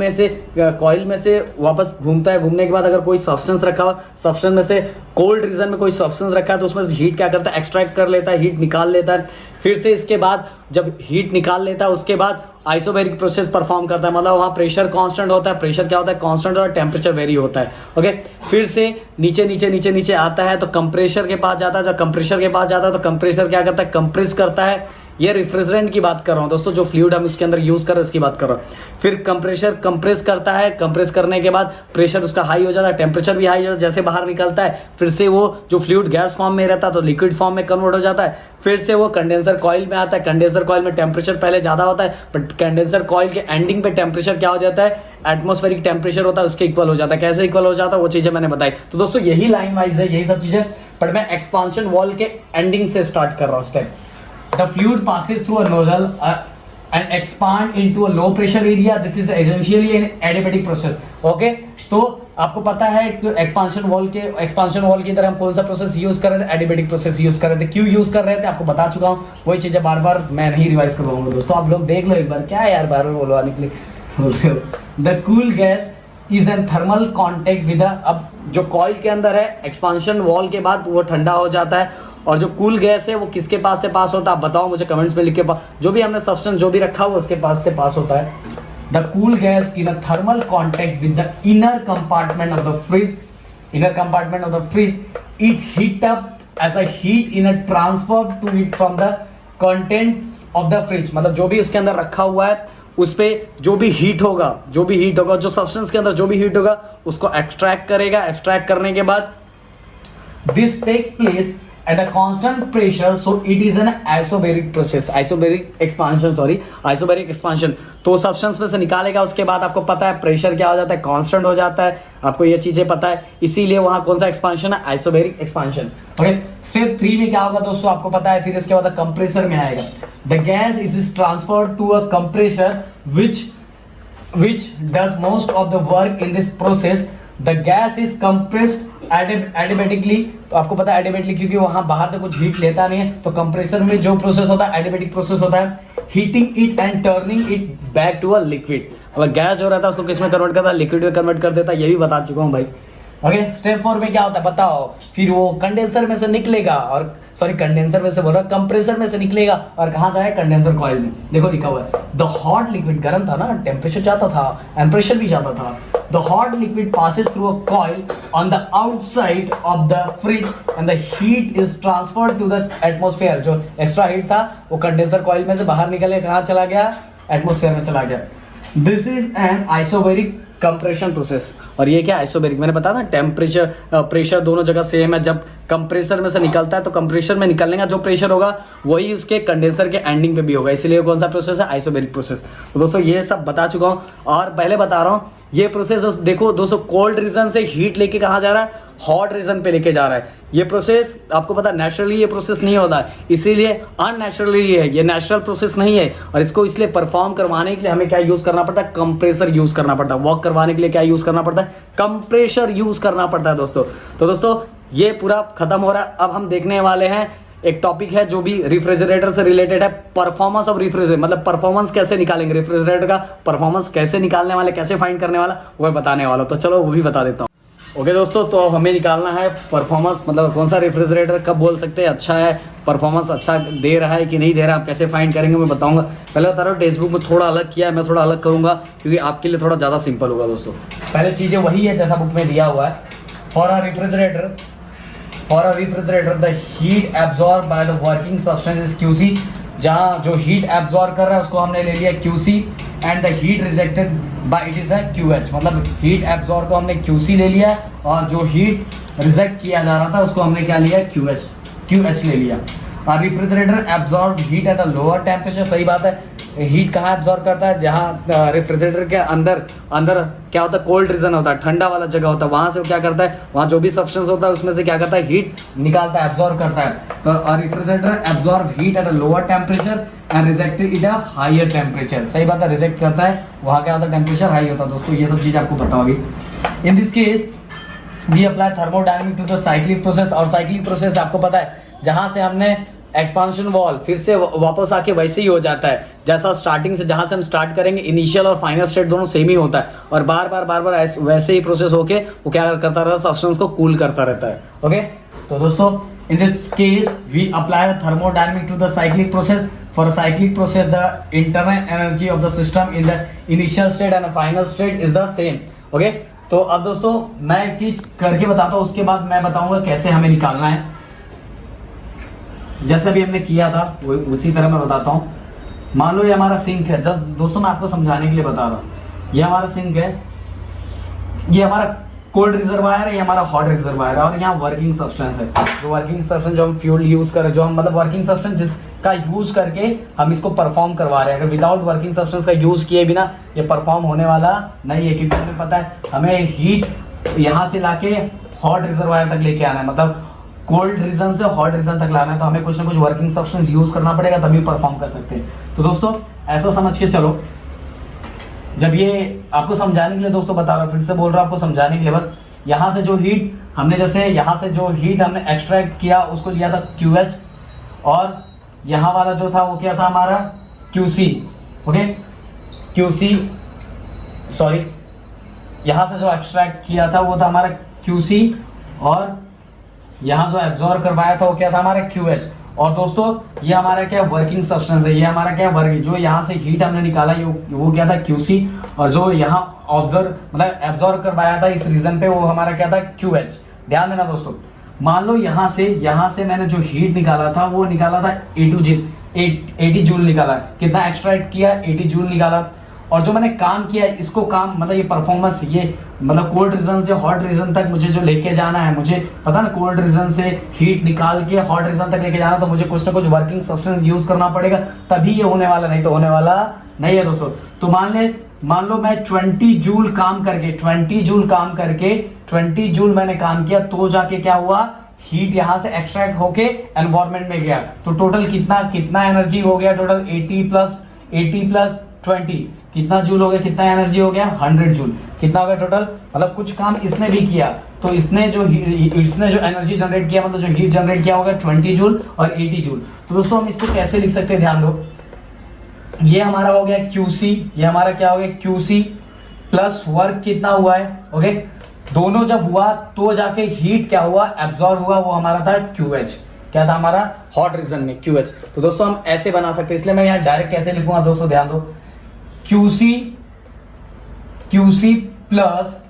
में से वापस घूमता है, घूमने के बाद अगर कोई सब्सटेंस रखा हो, सब्सटेंस में से कोल्ड रीजन में कोई सब्सटेंस रखा है तो उसमें से हीट क्या करता है, एक्सट्रैक्ट कर लेता है, हीट निकाल लेता है। फिर से इसके बाद जब हीट निकाल लेता है उसके बाद आइसोबैरिक प्रोसेस परफॉर्म करता है, मतलब वहाँ प्रेशर कांस्टेंट होता है, प्रेशर क्या होता है कांस्टेंट, और टेम्परेचर वेरी होता है। ओके, फिर से नीचे नीचे नीचे नीचे आता है तो कंप्रेशर के पास जाता है, जब कंप्रेशर के पास जाता है तो कंप्रेसर क्या करता है, कंप्रेस करता है। ये रिफ्रिजरेंट की बात कर रहा हूँ दोस्तों, जो फ्लूइड हम इसके अंदर यूज कर रहे हैं उसकी बात कर रहा हूँ। फिर कंप्रेशर कंप्रेस करता है, कंप्रेस करने के बाद प्रेशर उसका हाई हो जाता है, टेम्परेचर भी हाई हो जाता है, जैसे बाहर निकलता है फिर से वो जो फ्लूइड गैस फॉर्म में रहता है तो लिक्विड फॉर्म में कन्वर्ट हो जाता है। फिर से वो कंडेंसर कॉइल में आता है, कंडेंसर कॉइल में टेम्परेचर पहले ज़्यादा होता है, बट कंडेंसर कॉइल के एंडिंग पे टेम्परेचर क्या हो जाता है, एटमॉस्फेरिक टेम्परेचर होता है उसके इक्वल हो जाता है। कैसे इक्वल हो जाता है वो चीज़ें मैंने बताई। तो दोस्तों यही लाइन वाइज है, यही सब चीज़ें, पर मैं एक्सपांशन वॉल के एंडिंग से स्टार्ट कर रहा हूँ step. The fluid passes through a nozzle and expand into a low pressure area. This is essentially an adiabatic process. Okay? तो आपको पता है कि एक्सपांशन वॉल की तरह हम कौन सा प्रोसेस यूज कर रहे थे, एडियाबेटिक प्रोसेस यूज कर रहे थे। क्यों यूज कर रहे थे आपको बता चुका हूँ, वही चीजें बार बार मैं नहीं रिवाइज करवाऊंगा दोस्तों, आप लोग देख लो एक बार, क्या है यार बार बार बोलवाने के लिए बोल रहे हो। The cool gas is an thermal contact with, अब जो कॉइल के अंदर है एक्सपांशन वॉल के बाद वो ठंडा हो जाता है, और जो कूल गैस है वो किसके पास से पास होता है आप बताओ मुझे कमेंट्स में लिख के, जो भी हमने सब्सटेंस जो भी रखा हुआ उसके पास से पास होता है। The cool gas in a thermal contact with the inner compartment of the fridge, inner compartment of the fridge, it heat up as a heat in a transfer to it from the content of the fridge, मतलब जो भी उसके अंदर रखा हुआ है उस पर जो भी हीट होगा, जो सब्सटेंस के अंदर जो भी हीट होगा उसको एक्सट्रैक्ट करेगा। एक्सट्रैक्ट करने के बाद this take place at a constant pressure, so it is an isobaric process, isobaric expansion। तो सब्सटेंस में से निकालेगा, उसके बाद आपको पता है प्रेशर क्या हो जाता है, कांस्टेंट हो जाता है, आपको ये चीजें पता है, इसीलिए वहां कौन सा एक्सपांशन है, आइसोबैरिक एक्सपांशन। ओके, स्टेप 3 में क्या होगा दोस्तों आपको पता है, फिर इसके बाद कंप्रेसर में आएगा। The gas is transferred to a compressor which does most of the work in this process। The gas is compressed adiabatically, तो आपको पता है एडियाबेटिकली क्योंकि वहां बाहर से कुछ हीट लेता नहीं है, तो कंप्रेसर में जो प्रोसेस होता है एडियाबेटिक प्रोसेस होता है, heating it and turning it back to a liquid. मतलब गैस जो रहता है उसको किस में कन्वर्ट करता है, लिक्विड में कन्वर्ट कर देता है, ये भी बता चुका हूँ भाई। ओके, स्टेप 4 में क्या होता है बताओ, फिर वो कंडेंसर में से निकलेगा, और कंडेंसर में से बोल रहा, कंप्रेसर में से निकलेगा और कहाँ जाएगा, कंडेंसर कॉइल में। देखो लिखा हुआ है द हॉट लिक्विड, गर्म था ना, टेम्परेचर जाता था एंड प्रेशर भी जाता था। The hot liquid passes through a coil on the outside of the fridge and the heat is transferred to the atmosphere। जो एक्स्ट्रा हीट था वो कंडेंसर कॉइल में से बाहर निकल के कहाँ चला गया, एटमॉस्फेयर में चला गया। This is an isobaric compression process. और ये क्या आइसोबैरिक, मैंने बताया ना टेम्परेचर प्रेशर दोनों जगह सेम है। जब कंप्रेसर में से निकलता है तो कंप्रेसर में निकलने का जो प्रेशर होगा वही उसके कंडेंसर के एंडिंग पे भी होगा, इसलिए कौन सा प्रोसेस है, आइसोबैरिक प्रोसेस। तो दोस्तों ये सब बता चुका हूँ, और पहले बता रहा हूँ ये प्रोसेस देखो दोस्तों, कोल्ड रीजन से हीट लेके कहाँ जा रहा है, हॉट रीजन पे लेके जा रहा है। ये प्रोसेस आपको पता है नेचुरली ये प्रोसेस नहीं होता है, इसीलिए अननेचुरली है, ये नेचुरल प्रोसेस नहीं है। और इसको इसलिए परफॉर्म करवाने के लिए हमें क्या यूज करना पड़ता है, कंप्रेसर यूज करना पड़ता है। वर्क करवाने के लिए क्या यूज करना पड़ता है, कंप्रेसर यूज करना पड़ता है दोस्तों। तो दोस्तों ये पूरा खत्म हो रहा है। अब हम देखने वाले हैं एक टॉपिक है जो भी रेफ्रिजरेटर से रिलेटेड है, परफॉर्मेंस ऑफ रेफ्रिजरेटर, मतलब परफॉर्मेंस कैसे निकालेंगे, रेफ्रिजरेटर का परफॉर्मेंस कैसे निकालने वाले, कैसे फाइंड करने वाला, वो बताने वाला। तो चलो वो भी बता देता हूँ। ओके दोस्तों, तो हमें निकालना है परफॉर्मेंस, मतलब कौन सा रेफ्रिजरेटर कब बोल सकते हैं अच्छा है, परफॉर्मेंस अच्छा दे रहा है कि नहीं दे रहा है, आप कैसे फाइंड करेंगे मैं बताऊंगा। पहले बता रहा हूँ टेक्स्ट बुक में थोड़ा अलग किया है, मैं थोड़ा अलग करूँगा क्योंकि आपके लिए थोड़ा ज़्यादा सिंपल होगा दोस्तों। पहले चीज़ें वही है जैसा बुक में दिया हुआ है। For a refrigerator the heat absorb by the working substance is QC। जहाँ जो हीट एब्जॉर्ब कर रहा है उसको हमने ले लिया QC, and the heat rejected by it is QH। मतलब हीट एब्जॉर्ब को हमने QC ले लिया, और जो हीट रिजेक्ट किया जा रहा था उसको हमने क्या लिया, QH ले लिया। और refrigerator absorb heat at a lower temperature, सही बात है। हीट कहाँ एब्जॉर्ब करता है, जहाँ रेफ्रिजरेटर के अंदर क्या होता है, कोल्ड रीजन होता है, ठंडा वाला जगह होता है, वहाँ से वो क्या करता है, वहाँ जो भी सब्सटेंस होता है उसमें से क्या करता है, हीट निकालता है, एब्जॉर्ब करता है। तो refrigerator absorb heat at a lower temperature and rejected it a higher temperature. सही बात है, रिजेक्ट करता है, वहाँ क्या होता है, टेम्परेचर हाई होता है दोस्तों। ये सब चीज़ आपको पता होगी। In this case we apply thermodynamic to the cyclic process. और साइक्लिक प्रोसेस आपको पता है जहाँ से हमने एक्सपांशन वॉल फिर से वापस आके वैसे ही हो जाता है जैसा स्टार्टिंग से, जहाँ से हम स्टार्ट करेंगे इनिशियल और फाइनल स्टेट दोनों सेम ही होता है, और बार बार वैसे ही प्रोसेस होके वो क्या करता रहता है, सब्सटेंस को कूल करता रहता है। ओके, तो दोस्तों In this case, we apply the thermodynamic to the cyclic process. For a cyclic process, the internal energy of the system in the initial state and the final state is the same. Okay? तो अब दोस्तों मैं एक चीज करके बताता हूँ, उसके बाद मैं बताऊंगा कैसे हमें निकालना है। जैसे भी हमने किया था वो उसी तरह मैं बताता हूँ। मान लो ये हमारा सिंक है, जस्ट दोस्तों मैं आपको समझाने के लिए बता रहा हूँ। ये हमारा सिंक है, ये हमारा कोल्ड रिजर्वायर है, ये हमारा हॉट रिजर्वायर है, और यहाँ वर्किंग सब्सटेंस है। जो वर्किंग सब्सटेंस जो हम फ्यूल यूज कर रहे हैं, जो हम मतलब वर्किंग सब्सटेंस जिसका यूज करके हम इसको परफॉर्म करवा रहे हैं। अगर विदाउट वर्किंग सब्सटेंस का यूज किए बिना ये परफॉर्म होने वाला नहीं है, क्योंकि हमें पता है हमें हीट यहाँ से लाके हॉट रिजर्वायर तक लेके आना है, मतलब कोल्ड रीजन से हॉट रीजन तक लाना है, तो हमें कुछ ना कुछ वर्किंग सब्सटेंस यूज करना पड़ेगा, तभी परफॉर्म कर सकते हैं। तो दोस्तों ऐसा समझ के चलो, जब ये आपको समझाने के लिए दोस्तों बता रहा हूँ, फिर से बोल रहा हूँ आपको समझाने के लिए, बस यहाँ से जो हीट हमने जैसे यहाँ से जो हीट हमने एक्सट्रैक्ट किया उसको लिया था QH, और यहाँ वाला जो था वो क्या था हमारा QC। ओके, QC सॉरी, यहाँ से जो एक्सट्रैक्ट किया था वो था हमारा QC, और यहाँ जो एब्जॉर्ब करवाया था वो क्या था हमारा QH। और दोस्तों ये हमारा क्या वर्किंग सब्सटेंस है, ये हमारा क्या वर्क, जो यहाँ से हीट हमने निकाला ये वो क्या था QC, और जो यहाँ ऑब्जर्व मतलब एब्जॉर्ब करवाया था इस रीजन पे वो हमारा क्या था QH। ध्यान देना दोस्तों, मान लो यहाँ से मैंने जो हीट निकाला था वो निकाला था 80 जूल निकाला। कितना एक्सट्रैक्ट किया? 80 जूल निकाला। और जो मैंने काम किया इसको काम मतलब ये परफॉर्मेंस, ये मतलब कोल्ड रीजन से हॉट रीजन तक मुझे जो लेके जाना है, मुझे पता ना कोल्ड रीजन से हीट निकाल के हॉट रीजन तक लेके जाना, तो मुझे कुछ ना कुछ वर्किंग सब्सटेंस यूज करना पड़ेगा, तभी ये होने वाला, नहीं तो होने वाला नहीं है दोस्तों। तो मान लो मैं 20 जूल काम करके 20 जूल मैंने काम किया, तो जाके क्या हुआ, हीट यहां से एक्सट्रैक्ट होके एनवायरमेंट में गया, तो टोटल कितना एनर्जी हो गया, टोटल 80 प्लस 20 कितना जूल हो गया, कितना एनर्जी हो गया, 100 जूल। कितना हो गया टोटल, मतलब कुछ काम इसने भी किया, तो इसने जो एनर्जी जनरेट किया, मतलब जो हीट जनरेट किया होगा 20 जूल और 80 जूल। तो दोस्तों हम इसको कैसे लिख सकते हैं, ध्यान दो, ये हमारा हो गया QC, ये हमारा क्या हो गया QC प्लस वर्क कितना हुआ है। ओके, दोनों जब हुआ तो जाके हीट क्या हुआ, एब्जॉर्ब हुआ, वो हमारा था QH। क्या था हमारा हॉट रीजन में QH। तो दोस्तों हम ऐसे बना सकते हैं, इसलिए मैं यहाँ डायरेक्ट कैसे लिखूंगा दोस्तों, ध्यान दो, QC प्लस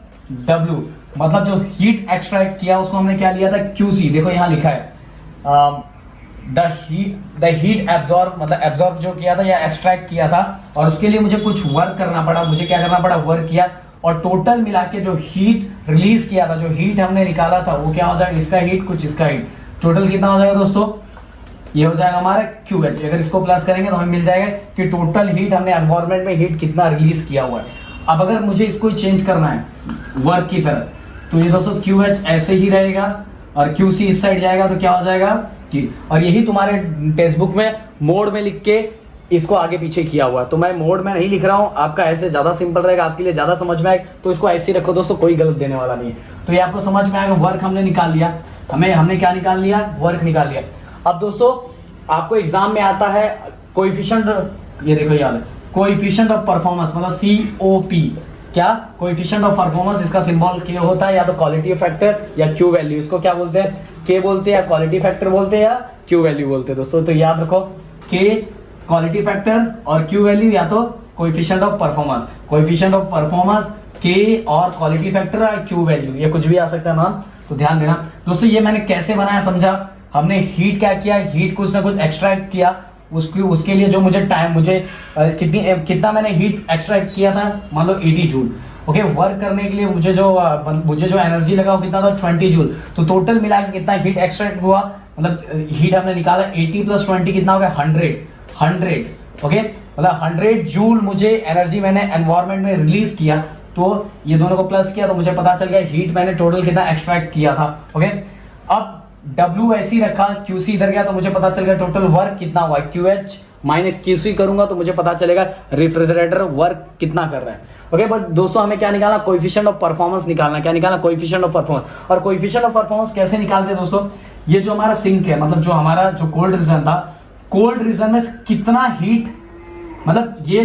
W, मतलब जो हीट एक्सट्रैक्ट किया उसको हमने क्या लिया था QC। देखो यहाँ लिखा है द हीट एब्जॉर्ब, मतलब एब्जॉर्ब जो किया था या एक्सट्रैक्ट किया था, और उसके लिए मुझे कुछ वर्क करना पड़ा, मुझे क्या करना पड़ा, वर्क किया, और टोटल मिला के जो हीट रिलीज किया था, जो हीट हमने निकाला था वो क्या हो जाएगा, इसका हीट कुछ इसका हीट, टोटल कितना हो जाएगा दोस्तों, ये हो जाएगा हमारा QH। अगर इसको प्लस करेंगे तो हमें मिल जाएगा कि टोटल हीट हमने एनवायरमेंट में हीट कितना रिलीज किया हुआ है। अब अगर मुझे इसको चेंज करना है वर्क की तरह, तो ये दोस्तों QH ऐसे ही रहेगा और QC इस साइड जाएगा, तो क्या हो जाएगा कि, और यही तुम्हारे टेक्स्ट बुक में मोड में लिख के इसको आगे पीछे किया हुआ है, तो मैं मोड में नहीं लिख रहा हूँ, आपका ऐसे ज्यादा सिंपल रहेगा, आपके लिए ज्यादा समझ में आएगा, तो इसको ऐसे ही रखो दोस्तों, कोई गलत देने वाला नहीं है। तो ये आपको समझ में आएगा, वर्क हमने निकाल लिया, हमने क्या निकाल लिया, वर्क निकाल लिया। अब दोस्तों आपको एग्जाम में आता है कोएफिशिएंट, ये देखो याद है, कोएफिशिएंट ऑफ परफॉर्मेंस, मतलब COP, क्या कोएफिशिएंट ऑफ परफॉर्मेंस, इसका सिंबल K होता है, या तो क्वालिटी फैक्टर या Q वैल्यू, इसको क्या बोलते हैं, K बोलते हैं, या क्वालिटी फैक्टर बोलते हैं, या Q वैल्यू बोलते हैं दोस्तों। तो याद रखो, K क्वालिटी फैक्टर और Q वैल्यू, या तो coefficient of performance, coefficient of performance K और क्वालिटी फैक्टर और Q वैल्यू, ये कुछ भी आ सकता है नाम, तो ध्यान देना दोस्तों। ये मैंने कैसे बनाया समझा, हमने हीट क्या किया, हीट कुछ ना कुछ एक्सट्रैक्ट किया, उसके लिए जो मुझे टाइम, मुझे कितना मैंने हीट एक्सट्रैक्ट किया था, मान लो 80 जूल। ओके, वर्क करने के लिए मुझे जो एनर्जी लगा वो कितना था, 20 जूल। तो टोटल मिला के कितना हीट एक्सट्रैक्ट हुआ, मतलब हीट हमने निकाला 80 प्लस 20 कितना हो गया, 100। ओके, मतलब 100 जूल मुझे एनर्जी मैंने एनवायरमेंट में रिलीज किया, तो ये दोनों को प्लस किया तो मुझे पता चल गया हीट मैंने टोटल कितना एक्सट्रैक्ट किया था। ओके, अब W ऐसे ही रखा, QC इधर गया तो मुझे पता चल गया टोटल वर्क कितना हुआ, QH माइनस QC करूंगा तो मुझे पता चलेगा रेफ्रिजरेटर वर्क कितना कर रहा है। ओके, बट दोस्तों हमें क्या निकालना, कोएफिशिएंट ऑफ परफॉर्मेंस निकालना। क्या निकालना, कोएफिशिएंट ऑफ परफॉर्मेंस। और कोएफिशिएंट ऑफ परफॉर्मेंस कैसे निकालते हैं दोस्तों, ये जो हमारा सिंक है, मतलब जो हमारा जो कोल्ड रीजन था, कोल्ड रीजन में कितना हीट, मतलब ये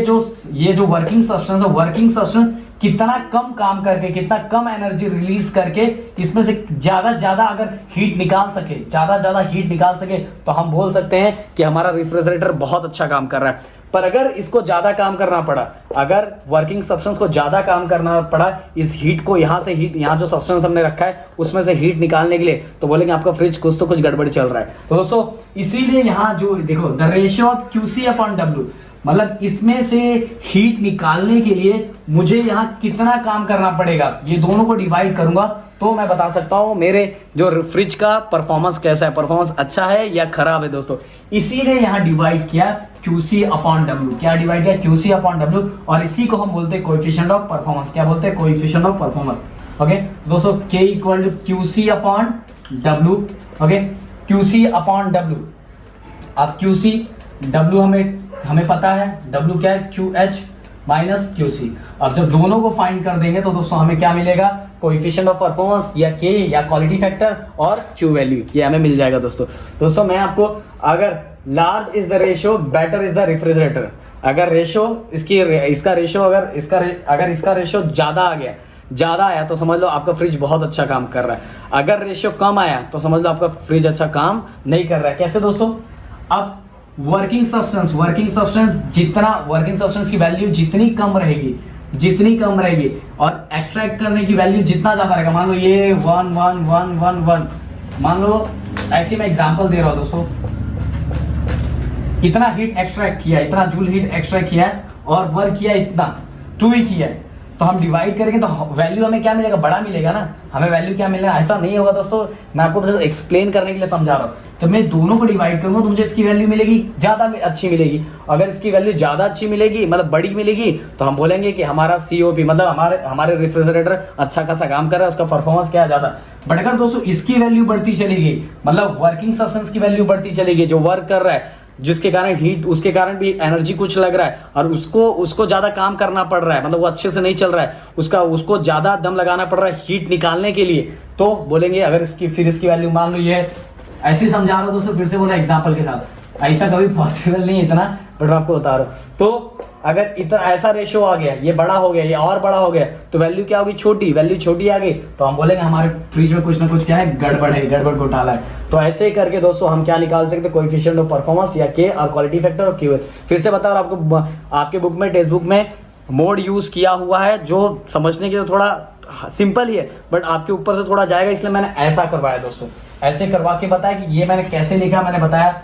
जो वर्किंग सब्सटेंस है, वर्किंग सब्सटेंस कितना कम काम करके, कितना कम एनर्जी रिलीज करके इसमें से ज्यादा अगर हीट निकाल सके, ज्यादा हीट निकाल सके, तो हम बोल सकते हैं कि हमारा रेफ्रिजरेटर बहुत अच्छा काम कर रहा है। पर अगर इसको ज्यादा काम करना पड़ा, अगर वर्किंग सब्सटेंस को ज्यादा काम करना पड़ा, इस हीट को यहाँ से हीट, यहाँ जो सब्सटेंस हमने रखा है उसमें से हीट निकालने के लिए, तो बोलेंगे आपका फ्रिज कुछ तो कुछ गड़बड़ चल रहा है। तो दोस्तों इसीलिए यहाँ जो देखो the ratio of QC upon W, मतलब इसमें से हीट निकालने के लिए मुझे यहाँ कितना काम करना पड़ेगा, ये दोनों को डिवाइड करूंगा तो मैं बता सकता हूं मेरे जो फ्रिज का परफॉर्मेंस कैसा है, परफॉर्मेंस अच्छा है या खराब है दोस्तों। इसीलिए यहाँ डिवाइड किया QC अपॉन W। क्या डिवाइड किया? QC अपॉन W, और इसी को हम बोलते हैं कोएफिशिएंट ऑफ परफॉर्मेंस। क्या बोलते हैं? Coefficient of performance. ओके दोस्तों, K equal to QC upon W। Okay, QC upon W। अब QC W हमें पता है, W क्या है? QH minus QC। अब जब दोनों को फाइंड कर देंगे तो दोस्तों हमें क्या मिलेगा? कोएफिशिएंट ऑफ परफॉर्मेंस या K या क्वालिटी फैक्टर और Q वैल्यू, ये हमें मिल जाएगा दोस्तों मैं आपको, अगर large is the ratio better is the refrigerator, अगर रेशियो इसका रेशियो अगर इसका रेशियो ज्यादा आया तो समझ लो आपका फ्रिज बहुत अच्छा काम कर रहा है। अगर रेशियो कम आया तो समझ लो आपका फ्रिज अच्छा काम नहीं कर रहा है। कैसे दोस्तों? अब वर्किंग सब्सटेंस की वैल्यू जितनी कम रहेगी और एक्सट्रैक्ट करने की वैल्यू जितना ज्यादा रहेगा, मान लो ये 1 1 1 1 1, मान लो ऐसे मैं एग्जांपल दे रहा हूं दोस्तों, इतना हीट एक्सट्रैक्ट किया, इतना जूल हीट एक्सट्रैक्ट किया और वर्क किया इतना 2 ही किया है, तो हम डिवाइड करेंगे तो वैल्यू हमें क्या मिलेगा? बड़ा मिलेगा ना, हमें वैल्यू क्या मिलेगा? ऐसा नहीं होगा दोस्तों, मैं आपको बस एक्सप्लेन करने के लिए समझा रहा हूँ। तो मैं दोनों को डिवाइड करूंगा तो मुझे इसकी वैल्यू मिलेगी ज्यादा अच्छी मिलेगी। अगर इसकी वैल्यू ज्यादा अच्छी मिलेगी, मतलब बड़ी मिलेगी, तो हम बोलेंगे कि हमारा COP मतलब हमारे रेफ्रिजरेटर अच्छा खासा काम कर रहा है, उसका परफॉर्मेंस क्या है ज्यादा। बट अगर दोस्तों इसकी वैल्यू बढ़ती चली गई, मतलब वर्किंग सब्सटेंस की वैल्यू बढ़ती चली गई, जो वर्क कर रहा है, जिसके कारण हीट, उसके कारण भी एनर्जी कुछ लग रहा है और उसको ज्यादा काम करना पड़ रहा है, मतलब वो अच्छे से नहीं चल रहा है, उसको ज्यादा दम लगाना पड़ रहा है हीट निकालने के लिए, तो बोलेंगे अगर इसकी वैल्यू मान लो ये ऐसे ही समझा रहा हूं दोस्तों, फिर से बोला एग्जांपल के साथ, ऐसा कभी पॉसिबल नहीं है इतना, बट मैं आपको बता रहा हूं। तो अगर इतना ऐसा रेशियो आ गया, ये बड़ा हो गया, ये और बड़ा हो गया, तो वैल्यू क्या होगी? छोटी, वैल्यू छोटी आ गई, तो हम बोलेंगे हमारे फ्रिज में कुछ ना कुछ क्या है? गड़बड़ घोटाला है। तो ऐसे ही करके दोस्तों हम क्या निकाल सकते हैं? कोएफिशिएंट ऑफ परफॉर्मेंस या K और क्वालिटी फैक्टर और Q। फिर से बता रहा हूं आपको, आपके बुक में, टेक्स्ट बुक में मोड यूज किया हुआ है, जो समझने के लिए थोड़ा सिंपल ही है, बट आपके ऊपर से थोड़ा जाएगा, इसलिए मैंने ऐसा करवाया दोस्तों, ऐसे करवा के बताया कि ये मैंने कैसे लिखा, मैंने बताया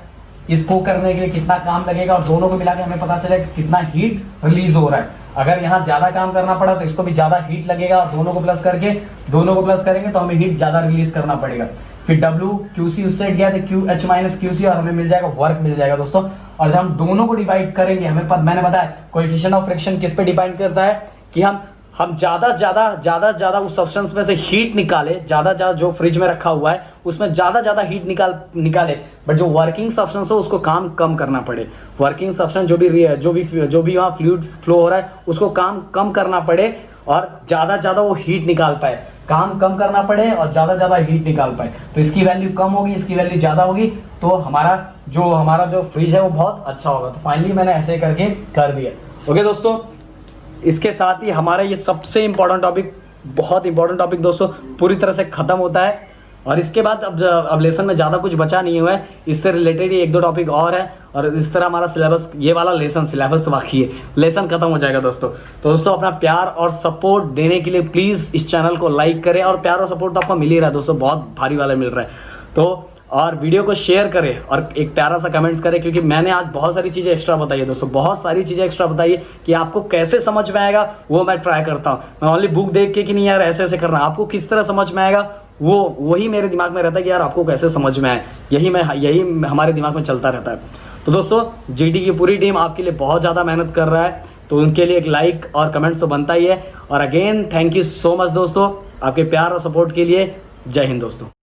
इसको करने के लिए कितना काम लगेगा और दोनों को मिला के हमें पता चलेगा कि कितना हीट रिलीज हो रहा है। अगर यहाँ ज्यादा काम करना पड़ा तो इसको भी ज्यादा हीट लगेगा और दोनों को प्लस करेंगे तो हमें हीट ज्यादा रिलीज करना पड़ेगा। फिर W QC उससे गया तो QH माइनस QC और हमें मिल जाएगा वर्क मिल जाएगा दोस्तों। और जब हम दोनों को डिवाइड करेंगे, मैंने बताया कोएफिशिएंट ऑफ फ्रिक्शन किस पे डिपेंड करता है कि हम ज्यादा उस सब्सटेंस में से हीट निकाले, ज्यादा जो फ्रिज में रखा हुआ है उसमें ज्यादा हीट निकाले, बट जो वर्किंग सब्सटेंस हो उसको काम कम करना पड़े। वर्किंग सब्सटेंस जो भी वहाँ फ्लूइड फ्लो हो रहा है उसको काम कम करना पड़े और ज्यादा वो हीट निकाल पाए, काम कम करना पड़े और ज्यादा हीट निकाल पाए। तो इसकी वैल्यू कम होगी, इसकी वैल्यू ज्यादा होगी, तो हमारा जो फ्रिज है वो बहुत अच्छा होगा। तो फाइनली मैंने ऐसे करके कर दिया। ओके दोस्तों, इसके साथ ही हमारा ये सबसे इंपॉर्टेंट टॉपिक, बहुत इंपॉर्टेंट टॉपिक दोस्तों, पूरी तरह से खत्म होता है। और इसके बाद अब लेसन में ज़्यादा कुछ बचा नहीं हुआ है, इससे रिलेटेड ही 1-2 टॉपिक और है और इस तरह हमारा सिलेबस, ये वाला सिलेबस तो बाकी है, लेसन खत्म हो जाएगा दोस्तों। तो दोस्तों अपना प्यार और सपोर्ट देने के लिए प्लीज़ इस चैनल को लाइक करें, और प्यार और सपोर्ट तो आपको मिल ही रहा है दोस्तों, बहुत भारी वाला मिल रहा है। तो और वीडियो को शेयर करें और एक प्यारा सा कमेंट्स करें, क्योंकि मैंने आज बहुत सारी चीज़ें एक्स्ट्रा बताई है दोस्तों, बहुत सारी चीज़ें एक्स्ट्रा बताई है कि आपको कैसे समझ में आएगा वो मैं ट्राई करता हूँ। मैं ओनली बुक देख के कि नहीं यार ऐसे करना, आपको किस तरह समझ में आएगा वही मेरे दिमाग में रहता है कि यार आपको कैसे समझ में आए, यही हमारे दिमाग में चलता रहता है। तो दोस्तों GT की पूरी टीम आपके लिए बहुत ज़्यादा मेहनत कर रहा है, तो उनके लिए एक लाइक और कमेंट्स तो बनता ही है। और again thank you so much दोस्तों आपके प्यार और सपोर्ट के लिए। जय हिंद दोस्तों।